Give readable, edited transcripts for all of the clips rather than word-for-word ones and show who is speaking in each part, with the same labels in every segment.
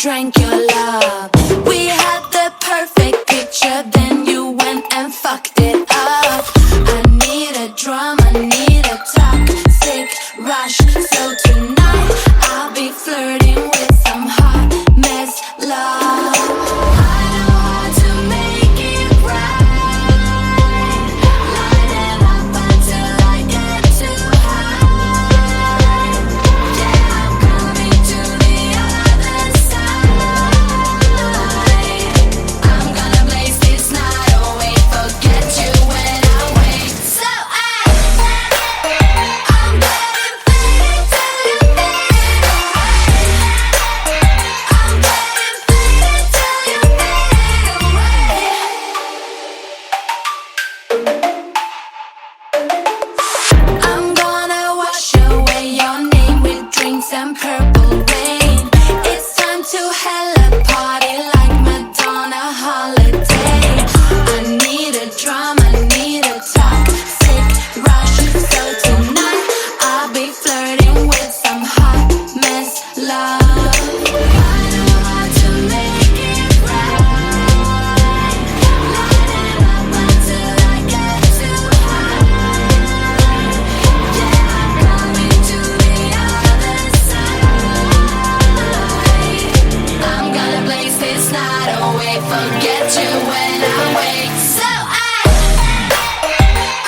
Speaker 1: drank your love. We had the perfect picture, then you went and fucked it up. I need a drum, I need a toxic rush. So tonight I'll be flirting with some hot mess love. I know how to make it right. Light it up until I get too high. Yeah, I'm coming to the other side. I'm gonna blaze this night away, forget you when I wake. So I'm getting faded till you fade away. I'm getting faded till you fade away. I'm gonna wash away your name with drinks and purple rain. It's time to hella party like Madonna holiday. I need a drum, I need a toxic rush. So tonight I'll be flirting with some hot mess love. I know how to make it right. Light it up until I get too high. Yeah, I'm coming to the other side. I'm gonna blaze this night away, forget you when I wake. So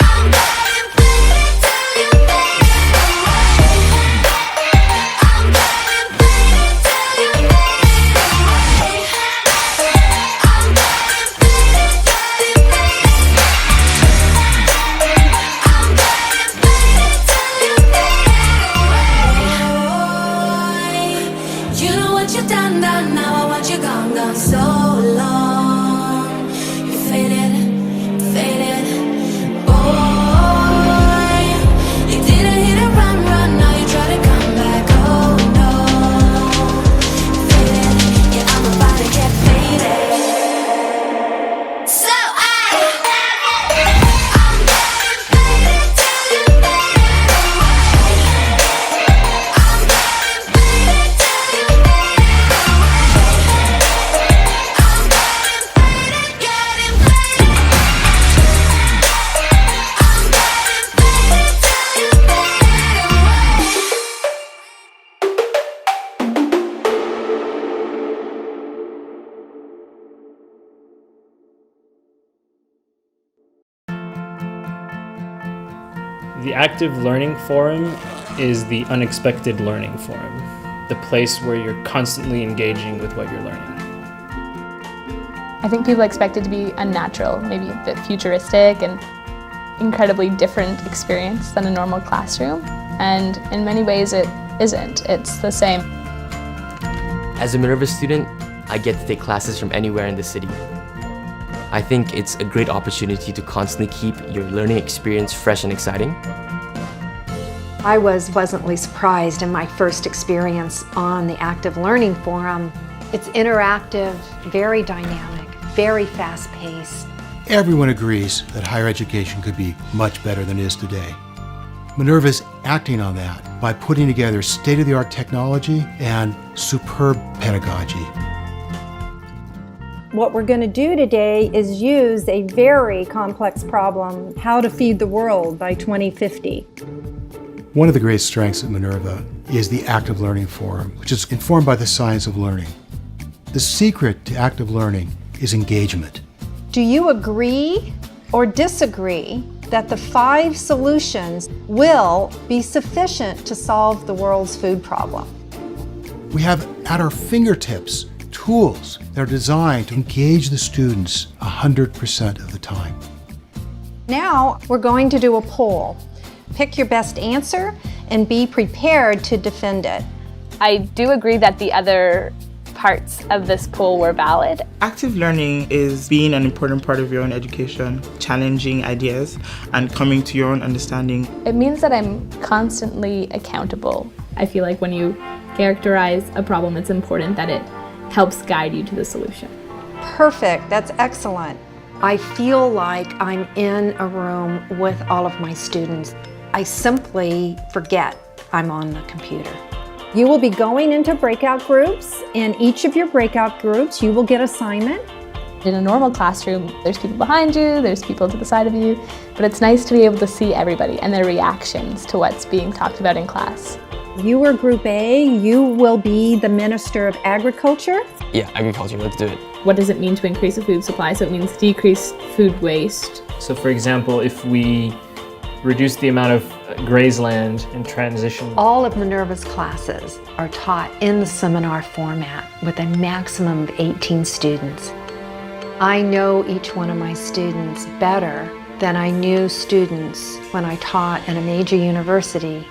Speaker 1: I'm getting faded till you fade away. I'm getting faded till you fade away. I'm getting faded till you fade away. I'm getting faded till you fade away. You know what you done now, I want you gone so long. You faded, boy. You didn't hit a run, now you try to come back, oh no. You faded, yeah, I'm about to get faded. So I'm getting faded till you fade away. I'm getting faded till you fade away. I'm getting faded, getting faded. I'm getting faded till you fade away.
Speaker 2: The Active Learning Forum is the unexpected learning forum, the place where you're constantly engaging with what you're learning.
Speaker 3: I think people expect it to be unnatural, maybe a bit futuristic and incredibly different experience than a normal classroom. And in many ways it isn't. It's the same.
Speaker 4: As a Minerva student, I get to take classes from anywhere in the city. I think it's a great opportunity to constantly keep your learning experience fresh and exciting.
Speaker 5: I was pleasantly surprised in my first experience on the Active Learning Forum. It's interactive, very dynamic, very fast-paced.
Speaker 6: Everyone agrees that higher education could be much better than it is today. Minerva's acting on that by putting together state-of-the-art technology and superb pedagogy.
Speaker 7: What we're going to do today is use a very complex problem, how to feed the world by 2050.
Speaker 6: One of the great strengths of Minerva is the Active Learning Forum, which is informed by the science of learning. The secret to active learning is engagement.
Speaker 7: Do you agree or disagree that the 5 solutions will be sufficient to solve the world's food problem?
Speaker 6: We have at our fingertips tools that are designed to engage the students 100% of the time.
Speaker 7: Now we're going to do a poll. Pick your best answer and be prepared to defend it.
Speaker 3: I do agree that the other parts of this poll were valid.
Speaker 8: Active learning is being an important part of your own education, challenging ideas, and coming to your own understanding.
Speaker 3: It means that I'm constantly accountable. I feel like when you characterize a problem, it's important that it helps guide you to the solution.
Speaker 7: Perfect, that's excellent.
Speaker 5: I feel like I'm in a room with all of my students. I simply forget I'm on the computer.
Speaker 7: You will be going into breakout groups. In each of your breakout groups, you will get assignment.
Speaker 3: In a normal classroom, there's people behind you, there's people to the side of you, but it's nice to be able to see everybody and their reactions to what's being talked about in class.
Speaker 7: You are Group A. You will be the Minister of Agriculture.
Speaker 4: Yeah, agriculture, let's do it.
Speaker 9: What does it mean to increase the food supply? So it means decrease food waste.
Speaker 2: So for example, if we reduce the amount of grazed land and transition.
Speaker 5: All of Minerva's classes are taught in the seminar format with a maximum of 18 students. I know each one of my students better than I knew students when I taught at a major university.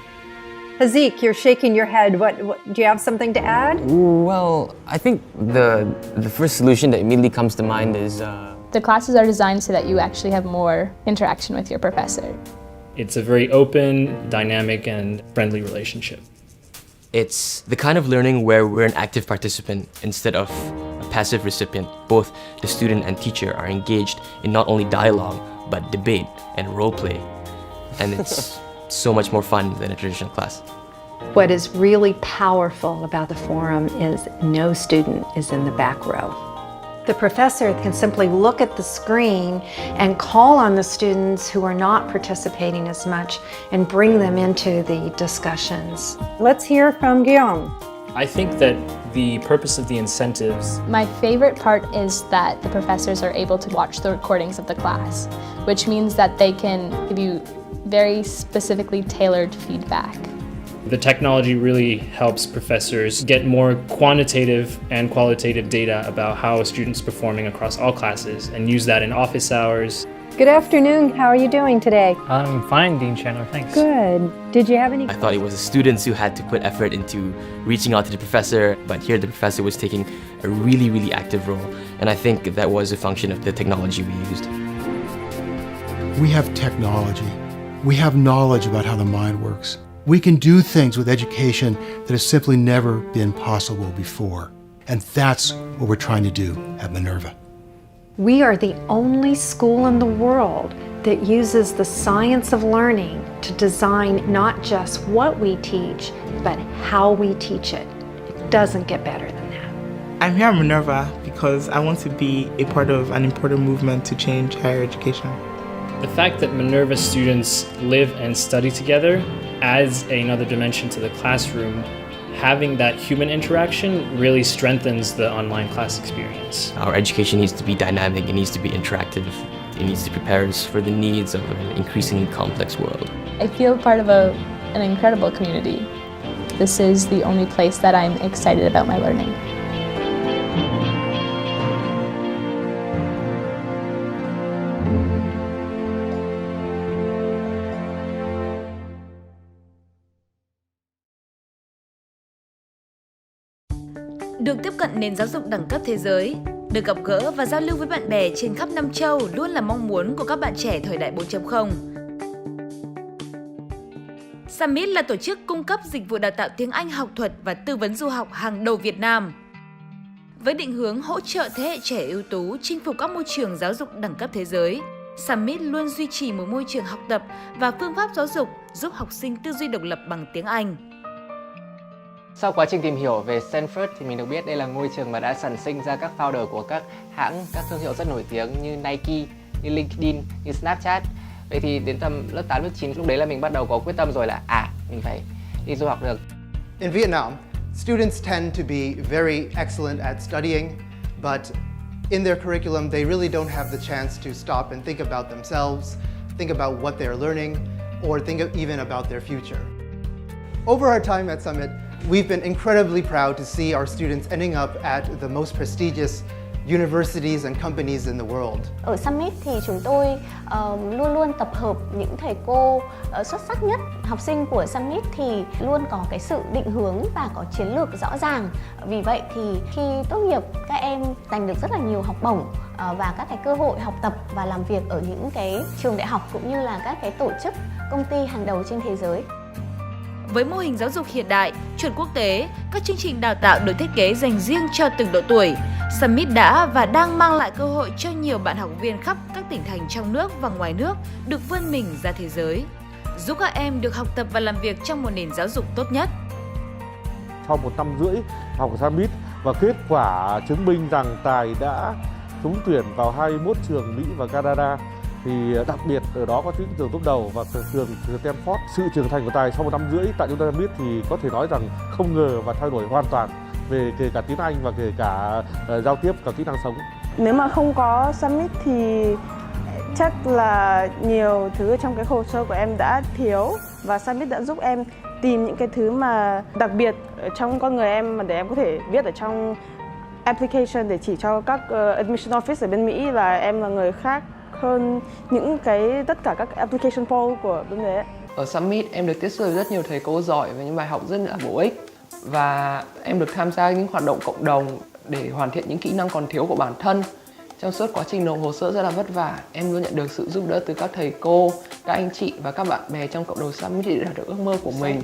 Speaker 7: Hazik, you're shaking your head. What do you have something to add?
Speaker 4: Well, I think the first solution that immediately comes to mind is...
Speaker 3: The classes are designed so that you actually have more interaction with your professor.
Speaker 2: It's a very open, dynamic, and friendly relationship.
Speaker 4: It's the kind of learning where we're an active participant instead of a passive recipient. Both the student and teacher are engaged in not only dialogue, but debate and role play. And it's so much more fun than a traditional class.
Speaker 5: What is really powerful about the forum is no student is in the back row. The professor can simply look at the screen and call on the students who are not participating as much and bring them into the discussions.
Speaker 7: Let's hear from Guillaume.
Speaker 2: I think that the purpose of the incentives.
Speaker 3: My favorite part is that the professors are able to watch the recordings of the class, which means that they can give you very specifically tailored feedback.
Speaker 2: The technology really helps professors get more quantitative and qualitative data about how a student's performing across all classes and use that in office hours.
Speaker 7: Good afternoon. How are you doing today?
Speaker 10: I'm fine, Dean Chandler, thanks.
Speaker 7: Good. Did you have any?
Speaker 4: I thought it was the students who had to put effort into reaching out to the professor, but here the professor was taking a really, really active role. And I think that was a function of the technology we used.
Speaker 6: We have technology. We have knowledge about how the mind works. We can do things with education that has simply never been possible before. And that's what we're trying to do at Minerva.
Speaker 5: We are the only school in the world that uses the science of learning to design not just what we teach, but how we teach it. It doesn't get better than that.
Speaker 8: I'm here at Minerva because I want to be a part of an important movement to change higher education.
Speaker 2: The fact that Minerva students live and study together adds another dimension to the classroom. Having that human interaction really strengthens the online class experience.
Speaker 4: Our education needs to be dynamic, it needs to be interactive, it needs to prepare us for the needs of an increasingly complex world.
Speaker 3: I feel part of an incredible community. This is the only place that I'm excited about my learning.
Speaker 11: Được tiếp cận nền giáo dục đẳng cấp thế giới, được gặp gỡ và giao lưu với bạn bè trên khắp năm châu luôn là mong muốn của các bạn trẻ thời đại 4.0. Summit là tổ chức cung cấp dịch vụ đào tạo tiếng Anh học thuật và tư vấn du học hàng đầu Việt Nam. Với định hướng hỗ trợ thế hệ trẻ ưu tú chinh phục các môi trường giáo dục đẳng cấp thế giới, Summit luôn duy trì một môi trường học tập và phương pháp giáo dục giúp học sinh tư duy độc lập bằng tiếng Anh.
Speaker 12: Sau quá trình tìm hiểu về Stanford thì mình được biết đây là ngôi trường mà đã sản sinh ra các founder của các hãng, các thương hiệu rất nổi tiếng như Nike, như LinkedIn, như Snapchat. Vậy thì đến tầm lớp 8, lớp 9 lúc đấy là mình bắt đầu có quyết tâm rồi là mình phải đi du học được.
Speaker 13: In Vietnam, students tend to be very excellent at studying, but in their curriculum they really don't have the chance to stop and think about themselves, think about what they're learning, or think even about their future. Over our time at Summit, we've been incredibly proud to see our students ending up at the most prestigious universities and companies in the world.
Speaker 14: Ở Summit thì chúng tôi luôn luôn tập hợp những thầy cô xuất sắc nhất. Học sinh của Summit thì luôn có cái sự định hướng và có chiến lược rõ ràng. Vì vậy thì khi tốt nghiệp các em giành được rất là nhiều học bổng và các cái cơ hội học tập và làm việc ở những cái trường đại học cũng như là các cái tổ chức, công ty hàng đầu trên thế giới.
Speaker 11: Với mô hình giáo dục hiện đại, chuẩn quốc tế, các chương trình đào tạo được thiết kế dành riêng cho từng độ tuổi, Summit đã và đang mang lại cơ hội cho nhiều bạn học viên khắp các tỉnh thành trong nước và ngoài nước được vươn mình ra thế giới, giúp các em được học tập và làm việc trong một nền giáo dục tốt nhất.
Speaker 15: trong 1 năm rưỡi học ở Summit, và kết quả chứng minh rằng Tài đã trúng tuyển vào 21 trường Mỹ và Canada. Thì đặc biệt ở đó có những trường top đầu và trường Stanford. Sự trưởng thành của Tài sau 1 năm rưỡi tại trung tâm Summit thì có thể nói rằng không ngờ và thay đổi hoàn toàn về kể cả tiếng Anh và kể cả giao tiếp và kỹ năng sống.
Speaker 16: Nếu mà không có Summit thì chắc là nhiều thứ trong cái hồ sơ của em đã thiếu, và Summit đã giúp em tìm những cái thứ mà đặc biệt ở trong con người em mà để em có thể viết ở trong application để chỉ cho các admission office ở bên Mỹ là em là người khác hơn những cái tất cả các application form của bên đấy.
Speaker 12: Ở Summit em được tiếp xúc với rất nhiều thầy cô giỏi và những bài học rất là bổ ích, và em được tham gia những hoạt động cộng đồng để hoàn thiện những kỹ năng còn thiếu của bản thân. Trong suốt quá trình nộp hồ sơ rất là vất vả, em luôn nhận được sự giúp đỡ từ các thầy cô, các anh chị và các bạn bè trong cộng đồng Summit để đạt được ước mơ của mình.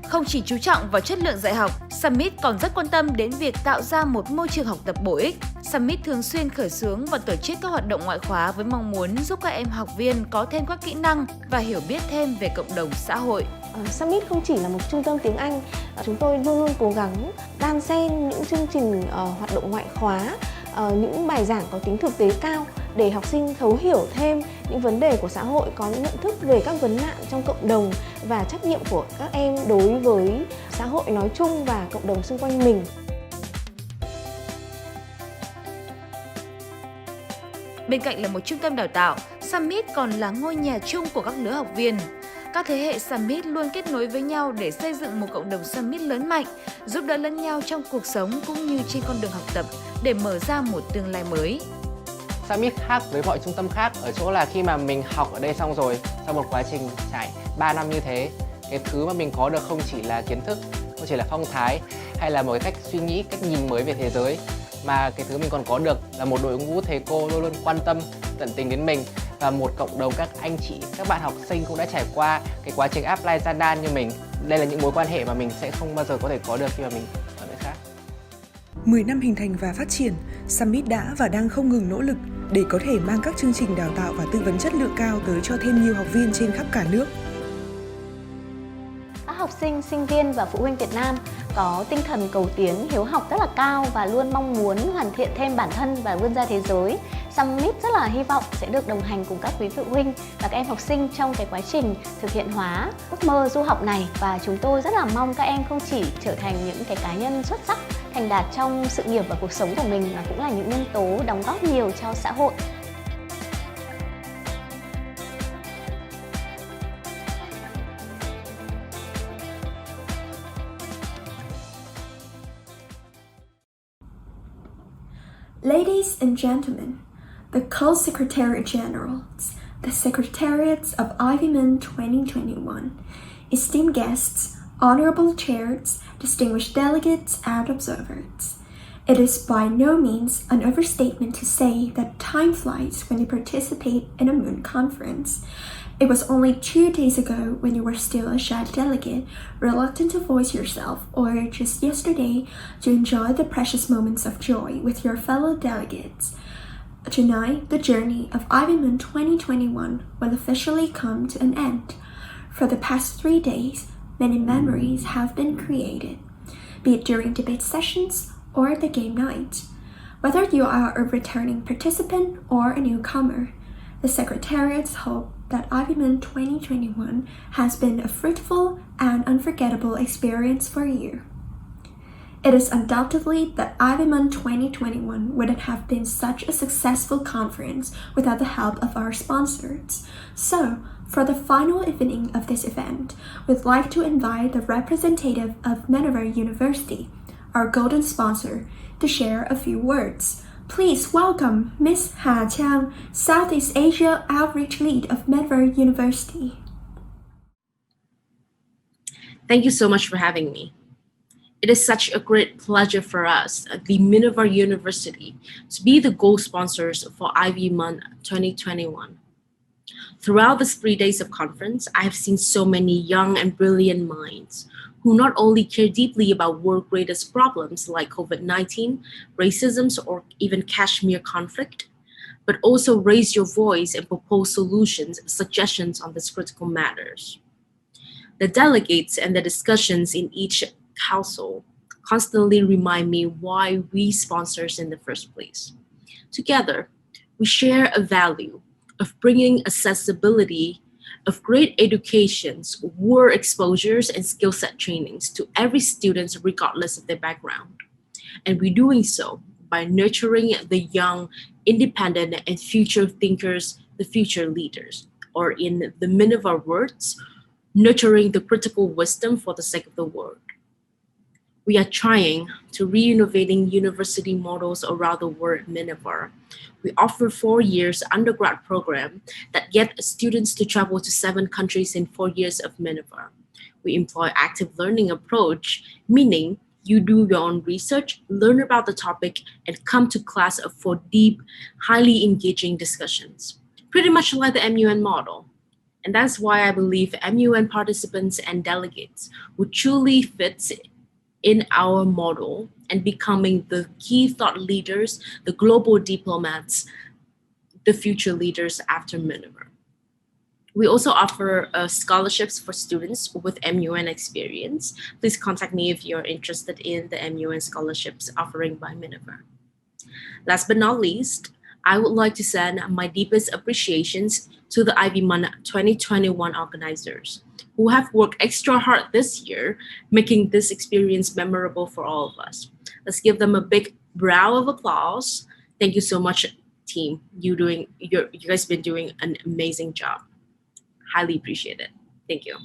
Speaker 11: Không chỉ chú trọng vào chất lượng dạy học, Summit còn rất quan tâm đến việc tạo ra một môi trường học tập bổ ích. Summit thường xuyên khởi xướng và tổ chức các hoạt động ngoại khóa với mong muốn giúp các em học viên có thêm các kỹ năng và hiểu biết thêm về cộng đồng xã hội.
Speaker 14: Summit không chỉ là một trung tâm tiếng Anh, chúng tôi luôn luôn cố gắng đan xen những chương trình hoạt động ngoại khóa, những bài giảng có tính thực tế cao để học sinh thấu hiểu thêm những vấn đề của xã hội, có những nhận thức về các vấn nạn trong cộng đồng và trách nhiệm của các em đối với xã hội nói chung và cộng đồng xung quanh mình.
Speaker 11: Bên cạnh là một trung tâm đào tạo, Summit còn là ngôi nhà chung của các lứa học viên. Các thế hệ Summit luôn kết nối với nhau để xây dựng một cộng đồng Summit lớn mạnh, giúp đỡ lẫn nhau trong cuộc sống cũng như trên con đường học tập để mở ra một tương lai mới.
Speaker 12: Summit khác với mọi trung tâm khác ở chỗ là khi mà mình học ở đây xong rồi, sau một quá trình trải 3 năm như thế, cái thứ mà mình có được không chỉ là kiến thức, không chỉ là phong thái hay là một cái cách suy nghĩ, cách nhìn mới về thế giới, mà cái thứ mình còn có được là một đội ngũ thầy cô luôn luôn quan tâm, tận tình đến mình, và một cộng đồng các anh chị, các bạn học sinh cũng đã trải qua cái quá trình apply ra đan như mình. Đây là những mối quan hệ mà mình sẽ không bao giờ có thể có được khi mà mình ở nơi khác.
Speaker 17: 10 năm hình thành và phát triển, Summit đã và đang không ngừng nỗ lực để có thể mang các chương trình đào tạo và tư vấn chất lượng cao tới cho thêm nhiều học viên trên khắp cả nước.
Speaker 14: Các học sinh, sinh viên và phụ huynh Việt Nam có tinh thần cầu tiến, hiếu học rất là cao và luôn mong muốn hoàn thiện thêm bản thân và vươn ra thế giới. Summit rất là hy vọng sẽ được đồng hành cùng các quý phụ huynh và các em học sinh trong cái quá trình thực hiện hóa ước mơ du học này, và chúng tôi rất là mong các em không chỉ trở thành những cái cá nhân xuất sắc, thành đạt trong sự nghiệp và cuộc sống của mình, mà cũng là những nhân tố đóng góp nhiều cho xã hội.
Speaker 18: Ladies and gentlemen, the Co-Secretary Generals, the Secretariats of IVMUN 2021, esteemed guests, honorable chairs, distinguished delegates and observers. It is by no means an overstatement to say that time flies when you participate in a MUN conference. It was only 2 days ago when you were still a shy delegate, reluctant to voice yourself, or just yesterday to enjoy the precious moments of joy with your fellow delegates. Tonight, the journey of IVMUN 2021 will officially come to an end. For the past 3 days, many memories have been created, be it during debate sessions or the game night. Whether you are a returning participant or a newcomer, the Secretariats hope that IVMUN 2021 has been a fruitful and unforgettable experience for you. It is undoubtedly that IVMUN 2021 wouldn't have been such a successful conference without the help of our sponsors. So, for the final evening of this event, we'd like to invite the representative of Minerva University, our golden sponsor, to share a few words. Please welcome Ms. Ha Chang, Southeast Asia Outreach Lead of Minerva University.
Speaker 19: Thank you so much for having me. It is such a great pleasure for us at the Minerva University to be the gold sponsors for IVMUN 2021. Throughout the 3 days of conference, I have seen so many young and brilliant minds who not only care deeply about world's greatest problems like COVID-19, racism, or even Kashmir conflict, but also raise your voice and propose solutions and suggestions on these critical matters. The delegates and the discussions in each council constantly remind me why we sponsors in the first place. Together, we share a value of bringing accessibility of great educations, work exposures, and skill set trainings to every student regardless of their background. And we're doing so by nurturing the young, independent, and future thinkers, the future leaders, or in the Minerva words, nurturing the critical wisdom for the sake of the world. We are trying to re-innovating university models around the world at Minerva. We offer 4 years undergrad program that get students to travel to 7 countries in 4 years of Minerva. We employ active learning approach, meaning you do your own research, learn about the topic, and come to class for deep, highly engaging discussions. Pretty much like the MUN model. And that's why I believe MUN participants and delegates would truly fit in our model and becoming the key thought leaders, the global diplomats, the future leaders after Minerva. We also offer scholarships for students with MUN experience. Please contact me if you're interested in the MUN scholarships offering by Minerva. Last but not least, I would like to send my deepest appreciations to the IVMUN 2021 organizers who have worked extra hard this year, making this experience memorable for all of us. Let's give them a big round of applause. Thank you so much, team. You guys been doing an amazing job. Highly appreciate it. Thank you.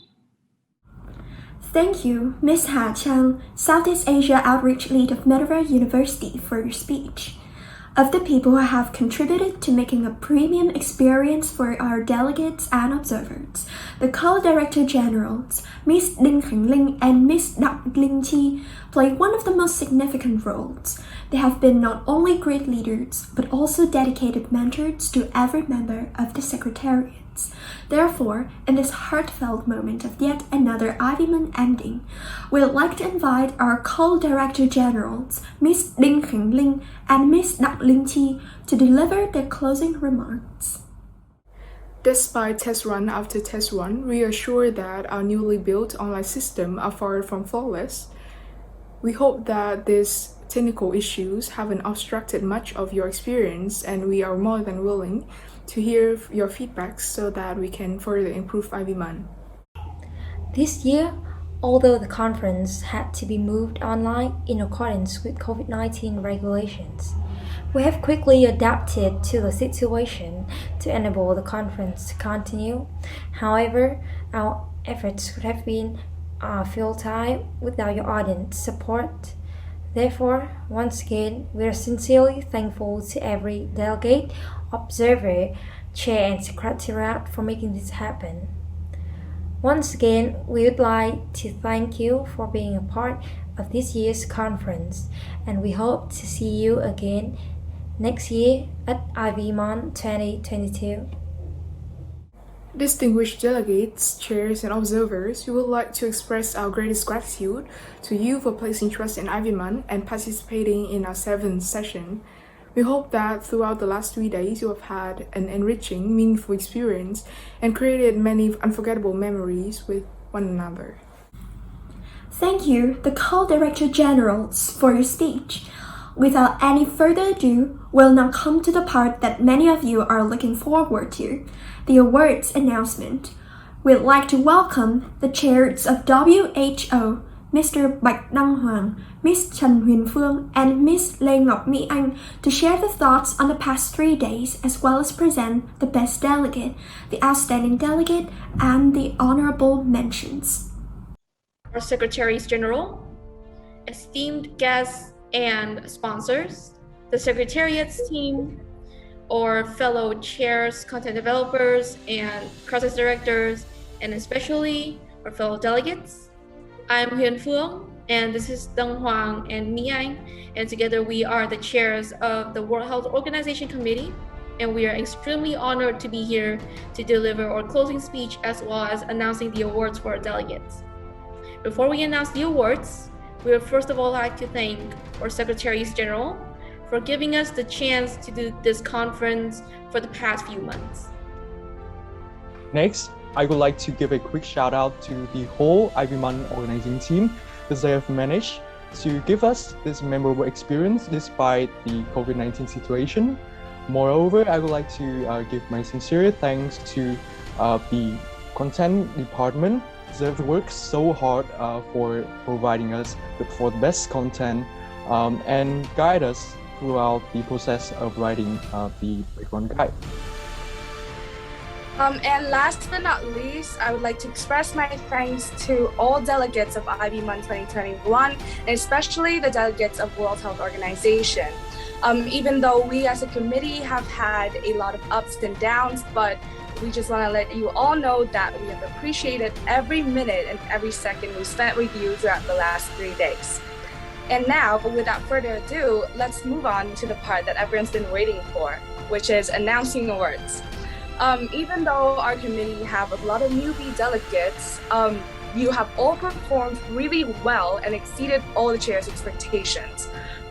Speaker 18: Thank you, Ms. Ha Chang, Southeast Asia Outreach Lead of Minerva University, for your speech. Of the people who have contributed to making a premium experience for our delegates and observers, the Co-Director Generals, Ms. Đinh Khánh Linh and Ms. Đặng Linh Chi, play one of the most significant roles. They have been not only great leaders, but also dedicated mentors to every member of the Secretariat. Therefore, in this heartfelt moment of yet another IVMUN ending, we would like to invite our Co-Director Generals, Ms. Đinh Khánh Linh and Ms. Đặng Linh Chi, to deliver their closing remarks.
Speaker 20: Despite test run after test run, we are sure that our newly built online system are far from flawless. We hope that these technical issues haven't obstructed much of your experience, and we are more than willing to hear your feedback so that we can further improve IVMUN.
Speaker 21: This year, although the conference had to be moved online in accordance with COVID-19 regulations, we have quickly adapted to the situation to enable the conference to continue. However, our efforts could have been futile without your audience support. Therefore, once again, we are sincerely thankful to every delegate, observer, chair, and secretariat for making this happen. Once again, we would like to thank you for being a part of this year's conference, and we hope to see you again next year at IVMUN 2022.
Speaker 20: Distinguished delegates, chairs, and observers, we would like to express our greatest gratitude to you for placing trust in IVMUN and participating in our 7th session. We hope that throughout the last 3 days you have had an enriching, meaningful experience and created many unforgettable memories with one another.
Speaker 18: Thank you, the Co-Director Generals, for your speech. Without any further ado, we'll now come to the part that many of you are looking forward to, the awards announcement. We'd like to welcome the chairs of WHO, Mr. Bạch Đăng Hoàng, Ms. Trần Huyền Phương, and Ms. Lê Ngọc Mỹ Anh to share their thoughts on the past 3 days, as well as present the best delegate, the outstanding delegate, and the honorable mentions.
Speaker 22: Our Secretaries General, esteemed guests and sponsors, the Secretariat's team, or fellow chairs, content developers, and process directors, and especially our fellow delegates. I'm Huyền Phương, and this is Đăng Hoàng and Mỹ Anh, and together we are the chairs of the World Health Organization Committee, and we are extremely honored to be here to deliver our closing speech as well as announcing the awards for our delegates. Before we announce the awards, we would first of all like to thank our Secretaries General for giving us the chance to do this conference for the past few months.
Speaker 23: Next, I would like to give a quick shout out to the whole IVMUN organizing team
Speaker 1: because they have managed to give us this memorable experience despite the COVID-19 situation. Moreover, I would like to give my sincere thanks to the content department. They have worked so hard for providing us for the best content and guide us throughout the process of writing the background guide.
Speaker 9: And last but not least, I would like to express my thanks to all delegates of IVMUN 2021, and especially the delegates of World Health Organization. Even though we as a committee have had a lot of ups and downs, but we just want to let you all know that we have appreciated every minute and every second we spent with you throughout the last 3 days. And now, without further ado, let's move on to the part that everyone's been waiting for, which is announcing awards. Even though our committee have a lot of newbie delegates, you have all performed really well and exceeded all the chair's expectations.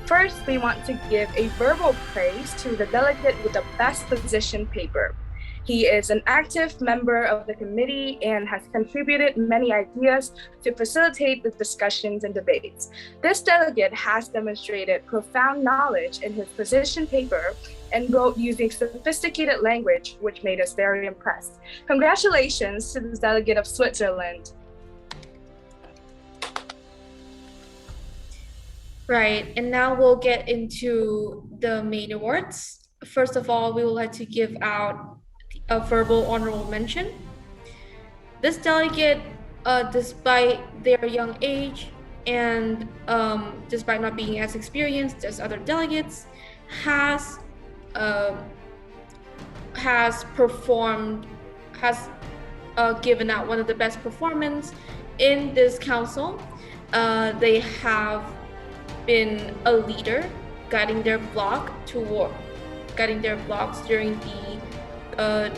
Speaker 9: First, we want to give a verbal praise to the delegate with the best position paper. He is an active member of the committee and has contributed many ideas to facilitate the discussions and debates. This delegate has demonstrated profound knowledge in his position paper and wrote using sophisticated language, which made us very impressed. Congratulations to the delegate of Switzerland.
Speaker 22: Right, and now we'll get into the main awards. First of all, we would like to give out a verbal honorable mention. This delegate, despite their young age and despite not being as experienced as other delegates, has given out one of the best performance in this council. They have been a leader, guiding their blogs during the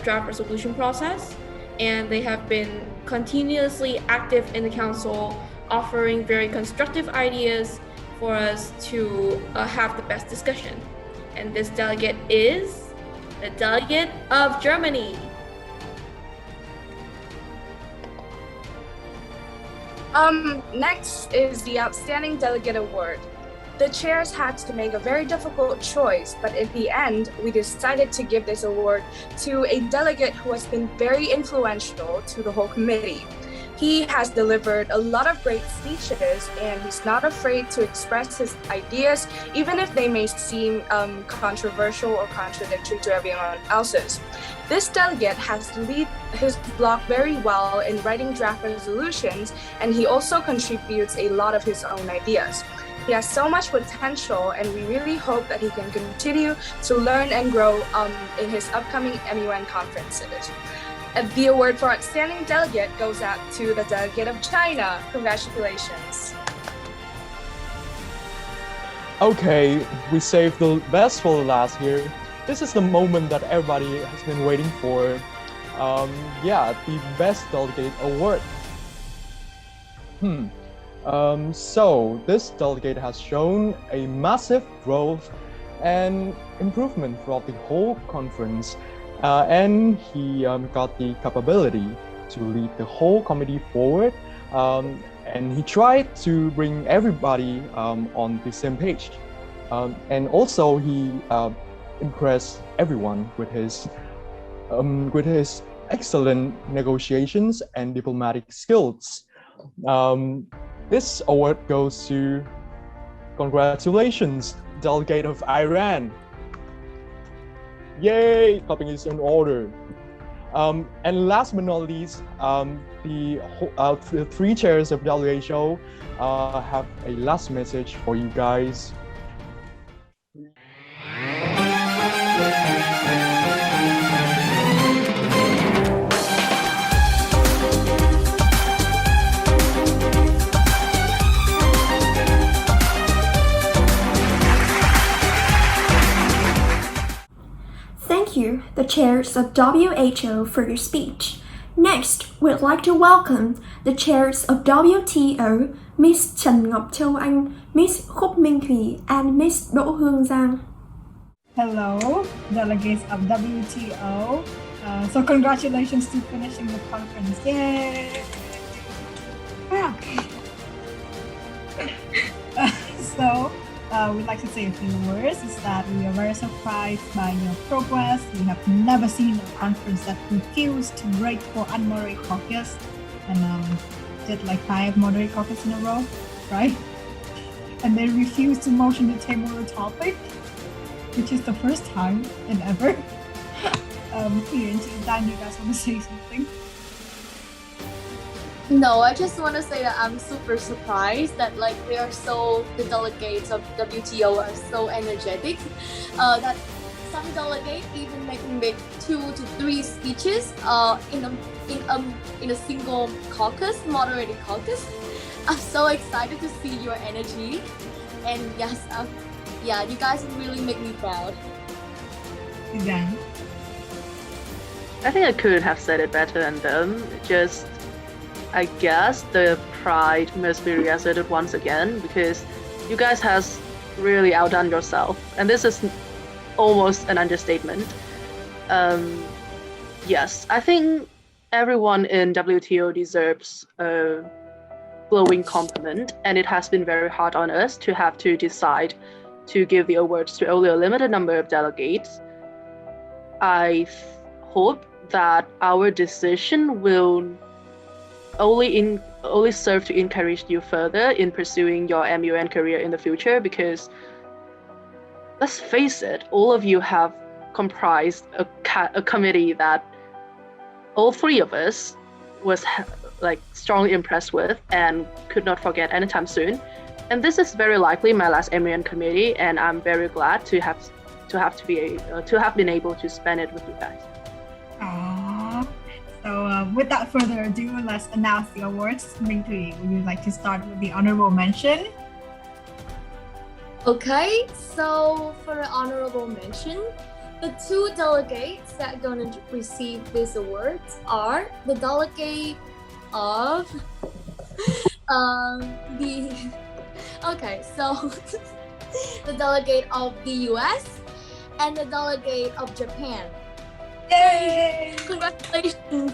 Speaker 22: draft resolution process, and they have been continuously active in the council, offering very constructive ideas for us to have the best discussion. And this delegate is the delegate of Germany.
Speaker 9: Next is the Outstanding Delegate Award. The chairs had to make a very difficult choice, but in the end, we decided to give this award to a delegate who has been very influential to the whole committee. He has delivered a lot of great speeches, and he's not afraid to express his ideas, even if they may seem controversial or contradictory to everyone else's. This delegate has led his blog very well in writing draft resolutions, and he also contributes a lot of his own ideas. He has so much potential, and we really hope that he can continue to learn and grow in his upcoming MUN conferences. The award for Outstanding Delegate goes out to the delegate of China. Congratulations.
Speaker 1: Okay, we saved the best for the last here. This is the moment that everybody has been waiting for. The Best Delegate Award. So this delegate has shown a massive growth and improvement throughout the whole conference, and he got the capability to lead the whole committee forward, and he tried to bring everybody on the same page, and also he impressed everyone with his excellent negotiations and diplomatic skills. This award goes to, congratulations, delegate of Iran. Yay, copying is in order. And last but not least, the three chairs of WHO have a last message for you guys.
Speaker 18: Thank you, the chairs of WHO, for your speech. Next, we'd like to welcome the chairs of WTO, Miss Trần Ngọc Châu Anh, Miss Khúc Minh Thủy, and Miss Đỗ Hương Giang.
Speaker 23: Hello, delegates of WTO. So congratulations to finishing the conference. Yay! Okay. So we'd like to say a few words. Is that we are very surprised by your progress. We have never seen a conference that refused to break for unmoderate caucus and did like 5 moderate caucus in a row, right? And they refused to motion to table the topic, which is the first time in ever. Here in Dan, you guys want to say something?
Speaker 6: No, I just want to say that I'm super surprised that like the delegates of WTO are so energetic. That some delegates even make 2 to 3 speeches in a single caucus, moderated caucus. I'm so excited to see your energy, and yes, you guys really make me proud.
Speaker 23: Again,
Speaker 7: I think I couldn't have said it better than them. Just, I guess the pride must be reasserted once again because you guys has really outdone yourself, and this is almost an understatement. Yes, I think everyone in WTO deserves a glowing compliment, and it has been very hard on us to have to decide to give the awards to only a limited number of delegates. I hope that our decision will only serve to encourage you further in pursuing your MUN career in the future, because let's face it, all of you have comprised a committee that all 3 of us was strongly impressed with and could not forget anytime soon. And this is very likely my last MUN committee, and I'm very glad to have been able to spend it with you guys.
Speaker 23: Aww. So without further ado, let's announce the awards. Ming Thuy, would you like to start with the honorable mention?
Speaker 6: Okay, so for the honorable mention, the 2 delegates that are going to receive these awards are the delegate of the delegate of the US and the delegate of Japan.
Speaker 23: Yay!
Speaker 6: Congratulations!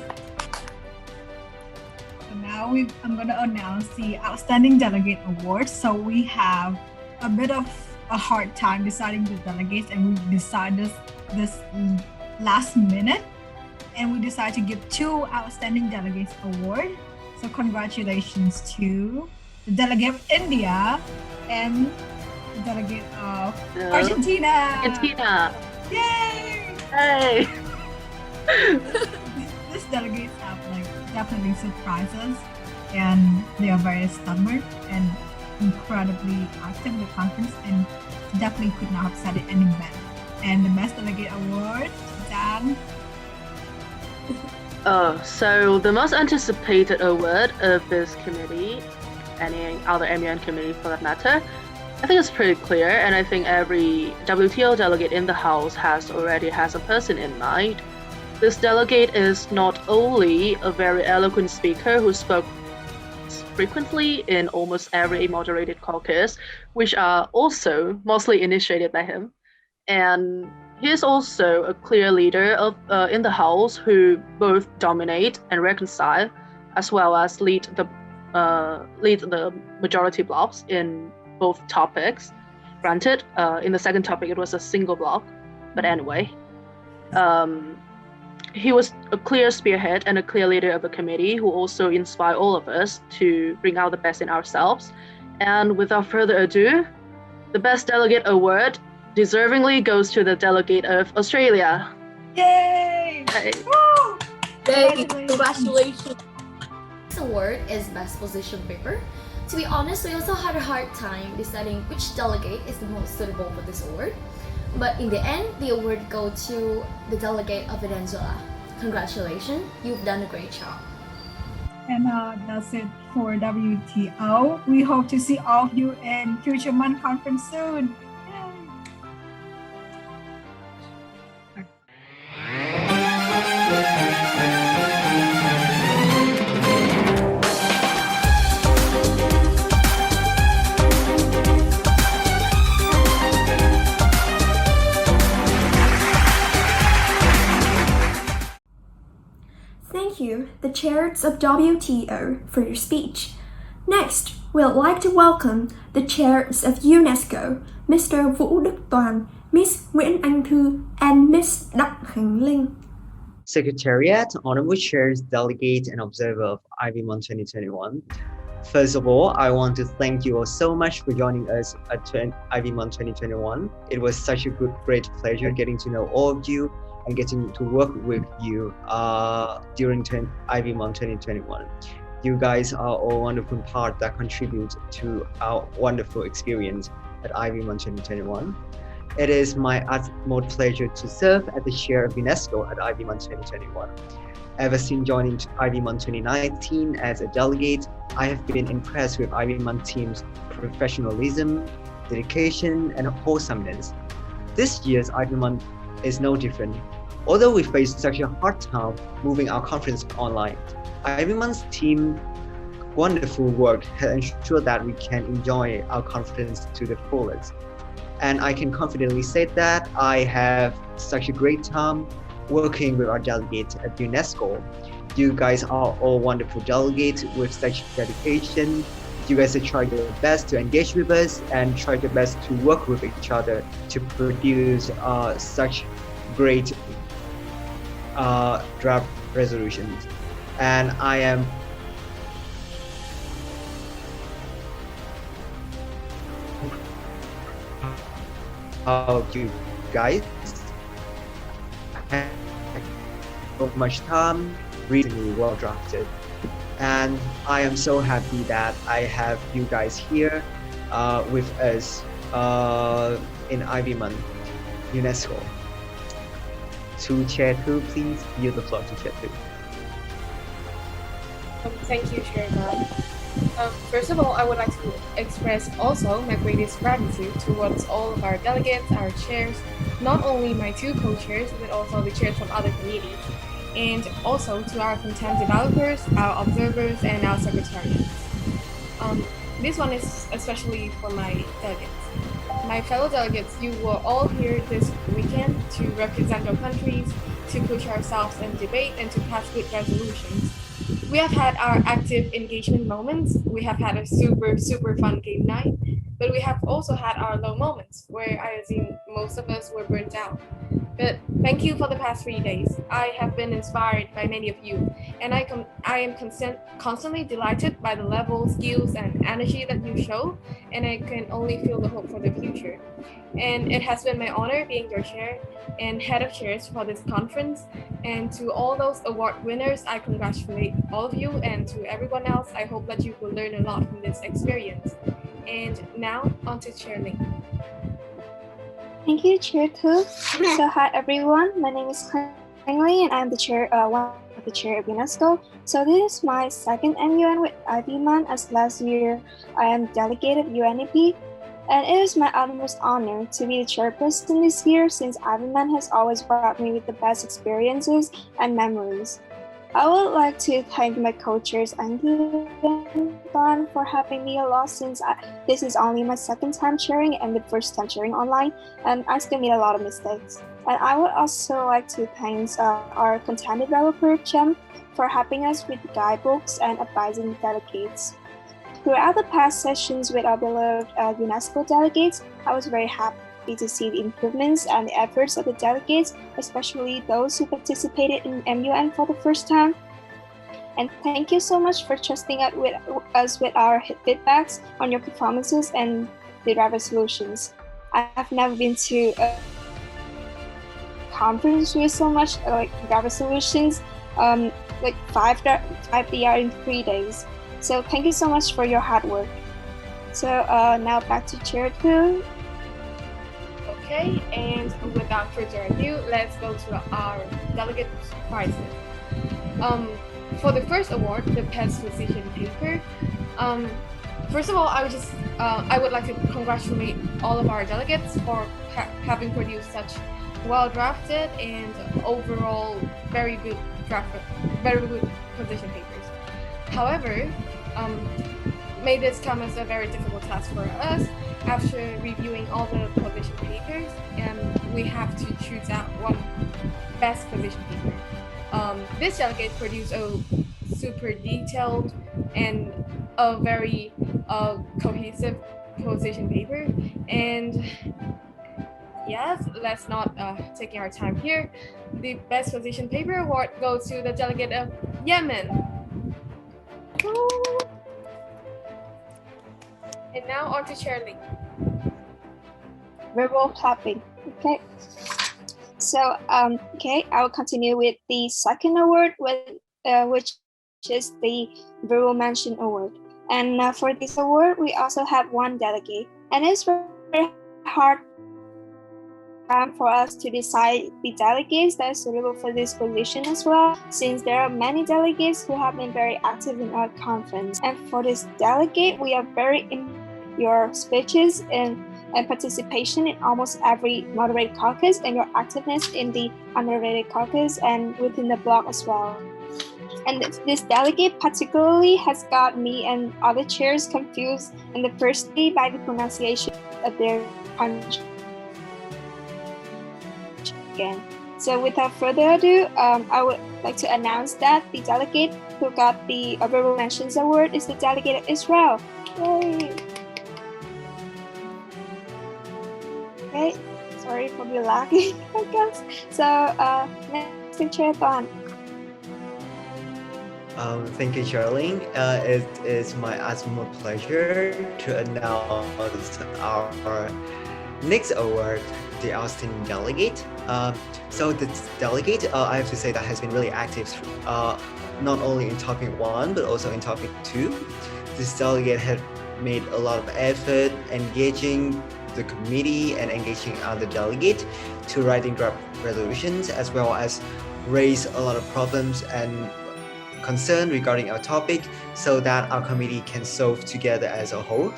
Speaker 23: So now I'm going to announce the Outstanding Delegate Awards. So we have a bit of a hard time deciding the delegates, and we decided this last minute, and we decided to give 2 Outstanding Delegates Award. So congratulations to the delegate of India and the delegate of Argentina. Yay!
Speaker 7: Hey!
Speaker 23: These delegates have definitely surprised us, and they are very stubborn and incredibly active in the conference, and definitely could not have said it any better. And the best delegate award, Dan.
Speaker 7: So the most anticipated award of this committee, any other MUN committee for that matter, I think it's pretty clear, and I think every WTO delegate in the House already has a person in mind. This delegate is not only a very eloquent speaker who spoke frequently in almost every moderated caucus, which are also mostly initiated by him, and he is also a clear leader in the House who both dominate and reconcile, as well as lead the majority blocks in both topics. Granted, in the second topic it was a single block, but anyway. He was a clear spearhead and a clear leader of the committee who also inspired all of us to bring out the best in ourselves. And without further ado, the Best Delegate Award deservingly goes to the delegate of Australia.
Speaker 23: Yay!
Speaker 7: Hey.
Speaker 6: Woo! Yay! Congratulations!
Speaker 10: This award is Best Position Paper. To be honest, we also had a hard time deciding which delegate is the most suitable for this award. But in the end, the award goes to the delegate of Venezuela. Congratulations, you've done a great job.
Speaker 23: And that's it for WTO. We hope to see all of you in future MUN conference soon.
Speaker 18: Thank you, the chairs of WTO, for your speech. Next, we'd like to welcome the chairs of UNESCO, Mr. Vũ Đức Toàn, Miss Nguyễn Anh Thư, and Miss Đặng Khánh Linh.
Speaker 2: Secretariat, honorable chairs, delegate, and observer of IVMUN 2021. First of all, I want to thank you all so much for joining us at IVMUN 2021. It was such a great pleasure getting to know all of you and getting to work with you during IVMUN 2021. You guys are all wonderful part that contribute to our wonderful experience at IVMUN 2021. It is my utmost pleasure to serve as the chair of UNESCO at IVMUN 2021. Ever since joining IVMUN 2019 as a delegate, I have been impressed with IVMUN team's professionalism, dedication, and wholesomeness. This year's IVMUN is no different. Although we faced such a hard time moving our conference online, IVMUN's team's wonderful work has ensured that we can enjoy our conference to the fullest. And I can confidently say that I have such a great time working with our delegates at UNESCO. You guys are all wonderful delegates with such dedication. You guys have tried your best to engage with us and tried your best to work with each other to produce such great draft resolutions. And I am of you guys. So much time, really well drafted, and I am so happy that I have you guys here with us in IVMUN UNESCO. To Chair 2, please yield the floor to Chair 2.
Speaker 22: Thank you, Chair Bob. First of all, I would like to express also my greatest gratitude towards all of our delegates, our chairs, not only my two co-chairs, but also the chairs from other committees, and also to our content developers, our observers, and our secretariats. This one is especially for my delegates. My fellow delegates, you were all here this weekend to represent your countries, to push ourselves in debate, and to pass good resolutions. We have had our active engagement moments. We have had a super fun game night, but we have also had our low moments where I assume most of us were burnt out. But thank you for the past 3 days. I have been inspired by many of you, and I am constantly delighted by the level, skills, and energy that you show, and I can only feel the hope for the future. And it has been my honor being your chair and head of chairs for this conference. And to all those award winners, I congratulate all of you, and to everyone else, I hope that you will learn a lot from this experience. And now, on to Chair Ling.
Speaker 5: Thank you, Chair 2. So hi everyone, my name is Khánh Linh and I'm the chair, one of the chair of UNESCO. So this is my second MUN with IVMUN, as last year I am delegate of UNEP. And it is my utmost honor to be the chairperson this year, since IVMUN has always brought me with the best experiences and memories. I would like to thank my co-chairs Andy and Don for helping me a lot, since this is only my second time chairing and the first time chairing online, and I still made a lot of mistakes. And I would also like to thank our content developer Trong for helping us with the guidebooks and advising the delegates. Throughout the past sessions with our beloved UNESCO delegates, I was very happy to see the improvements and the efforts of the delegates, especially those who participated in MUN for the first time. And thank you so much for trusting us with our feedbacks on your performances and the draft resolutions. I have never been to a conference with so much draft resolutions, like five DR in 3 days. So thank you so much for your hard work. So now back to Chair 2.
Speaker 22: Okay, and without further ado, let's go to our delegate prizes. For the first award, the best position paper. First of all, I would like to congratulate all of our delegates for having produced such well-drafted and overall very good position papers. However, may this come as a very difficult task for us. After reviewing all the position papers, we have to choose out one best position paper. This delegate produced a super detailed and a very cohesive position paper. And yes, let's not taking our time here. The best position paper award goes to the delegate of Yemen. And now on to Shirley.
Speaker 5: Verbal clapping. Okay. So okay, I will continue with the second award, which is the verbal mention award. And for this award, we also have one delegate, and it's very hard for us to decide the delegates that are suitable for this position as well, since there are many delegates who have been very active in our conference. And for this delegate, we are very in your speeches and participation in almost every moderated caucus, and your activeness in the unmoderated caucus and within the blog as well. And this delegate particularly has got me and other chairs confused in the first day by the pronunciation of their country. Again. So without further ado, I would like to announce that the delegate who got the verbal mentions award is the delegate of Israel. Yay! Okay, sorry for the lagging, I guess. So next to Chair Quan.
Speaker 2: Thank you, Charlene. It is my utmost pleasure to announce our next award, the Outstanding Delegate. So the delegate, I have to say, that has been really active, not only in topic 1, but also in topic 2. This delegate had made a lot of effort engaging the committee and engaging other delegate to writing draft resolutions, as well as raise a lot of problems and concern regarding our topic so that our committee can solve together as a whole.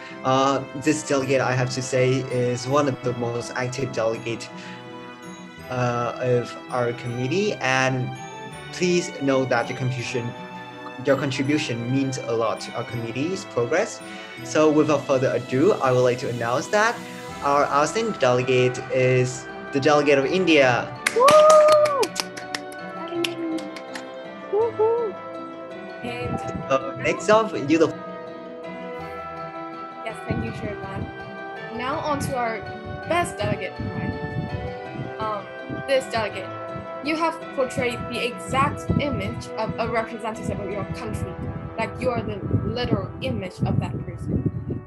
Speaker 2: This delegate, I have to say, is one of the most active delegates of our committee, and please know that your contribution means a lot to our committee's progress. So without further ado, I would like to announce that our outstanding delegate is the delegate of India.
Speaker 22: Woo! And
Speaker 2: next up, you the.
Speaker 22: Yes, thank you, Chair Quan. Now on to our best delegate. This delegate, you have portrayed the exact image of a representative of your country, like you are the literal image of that person.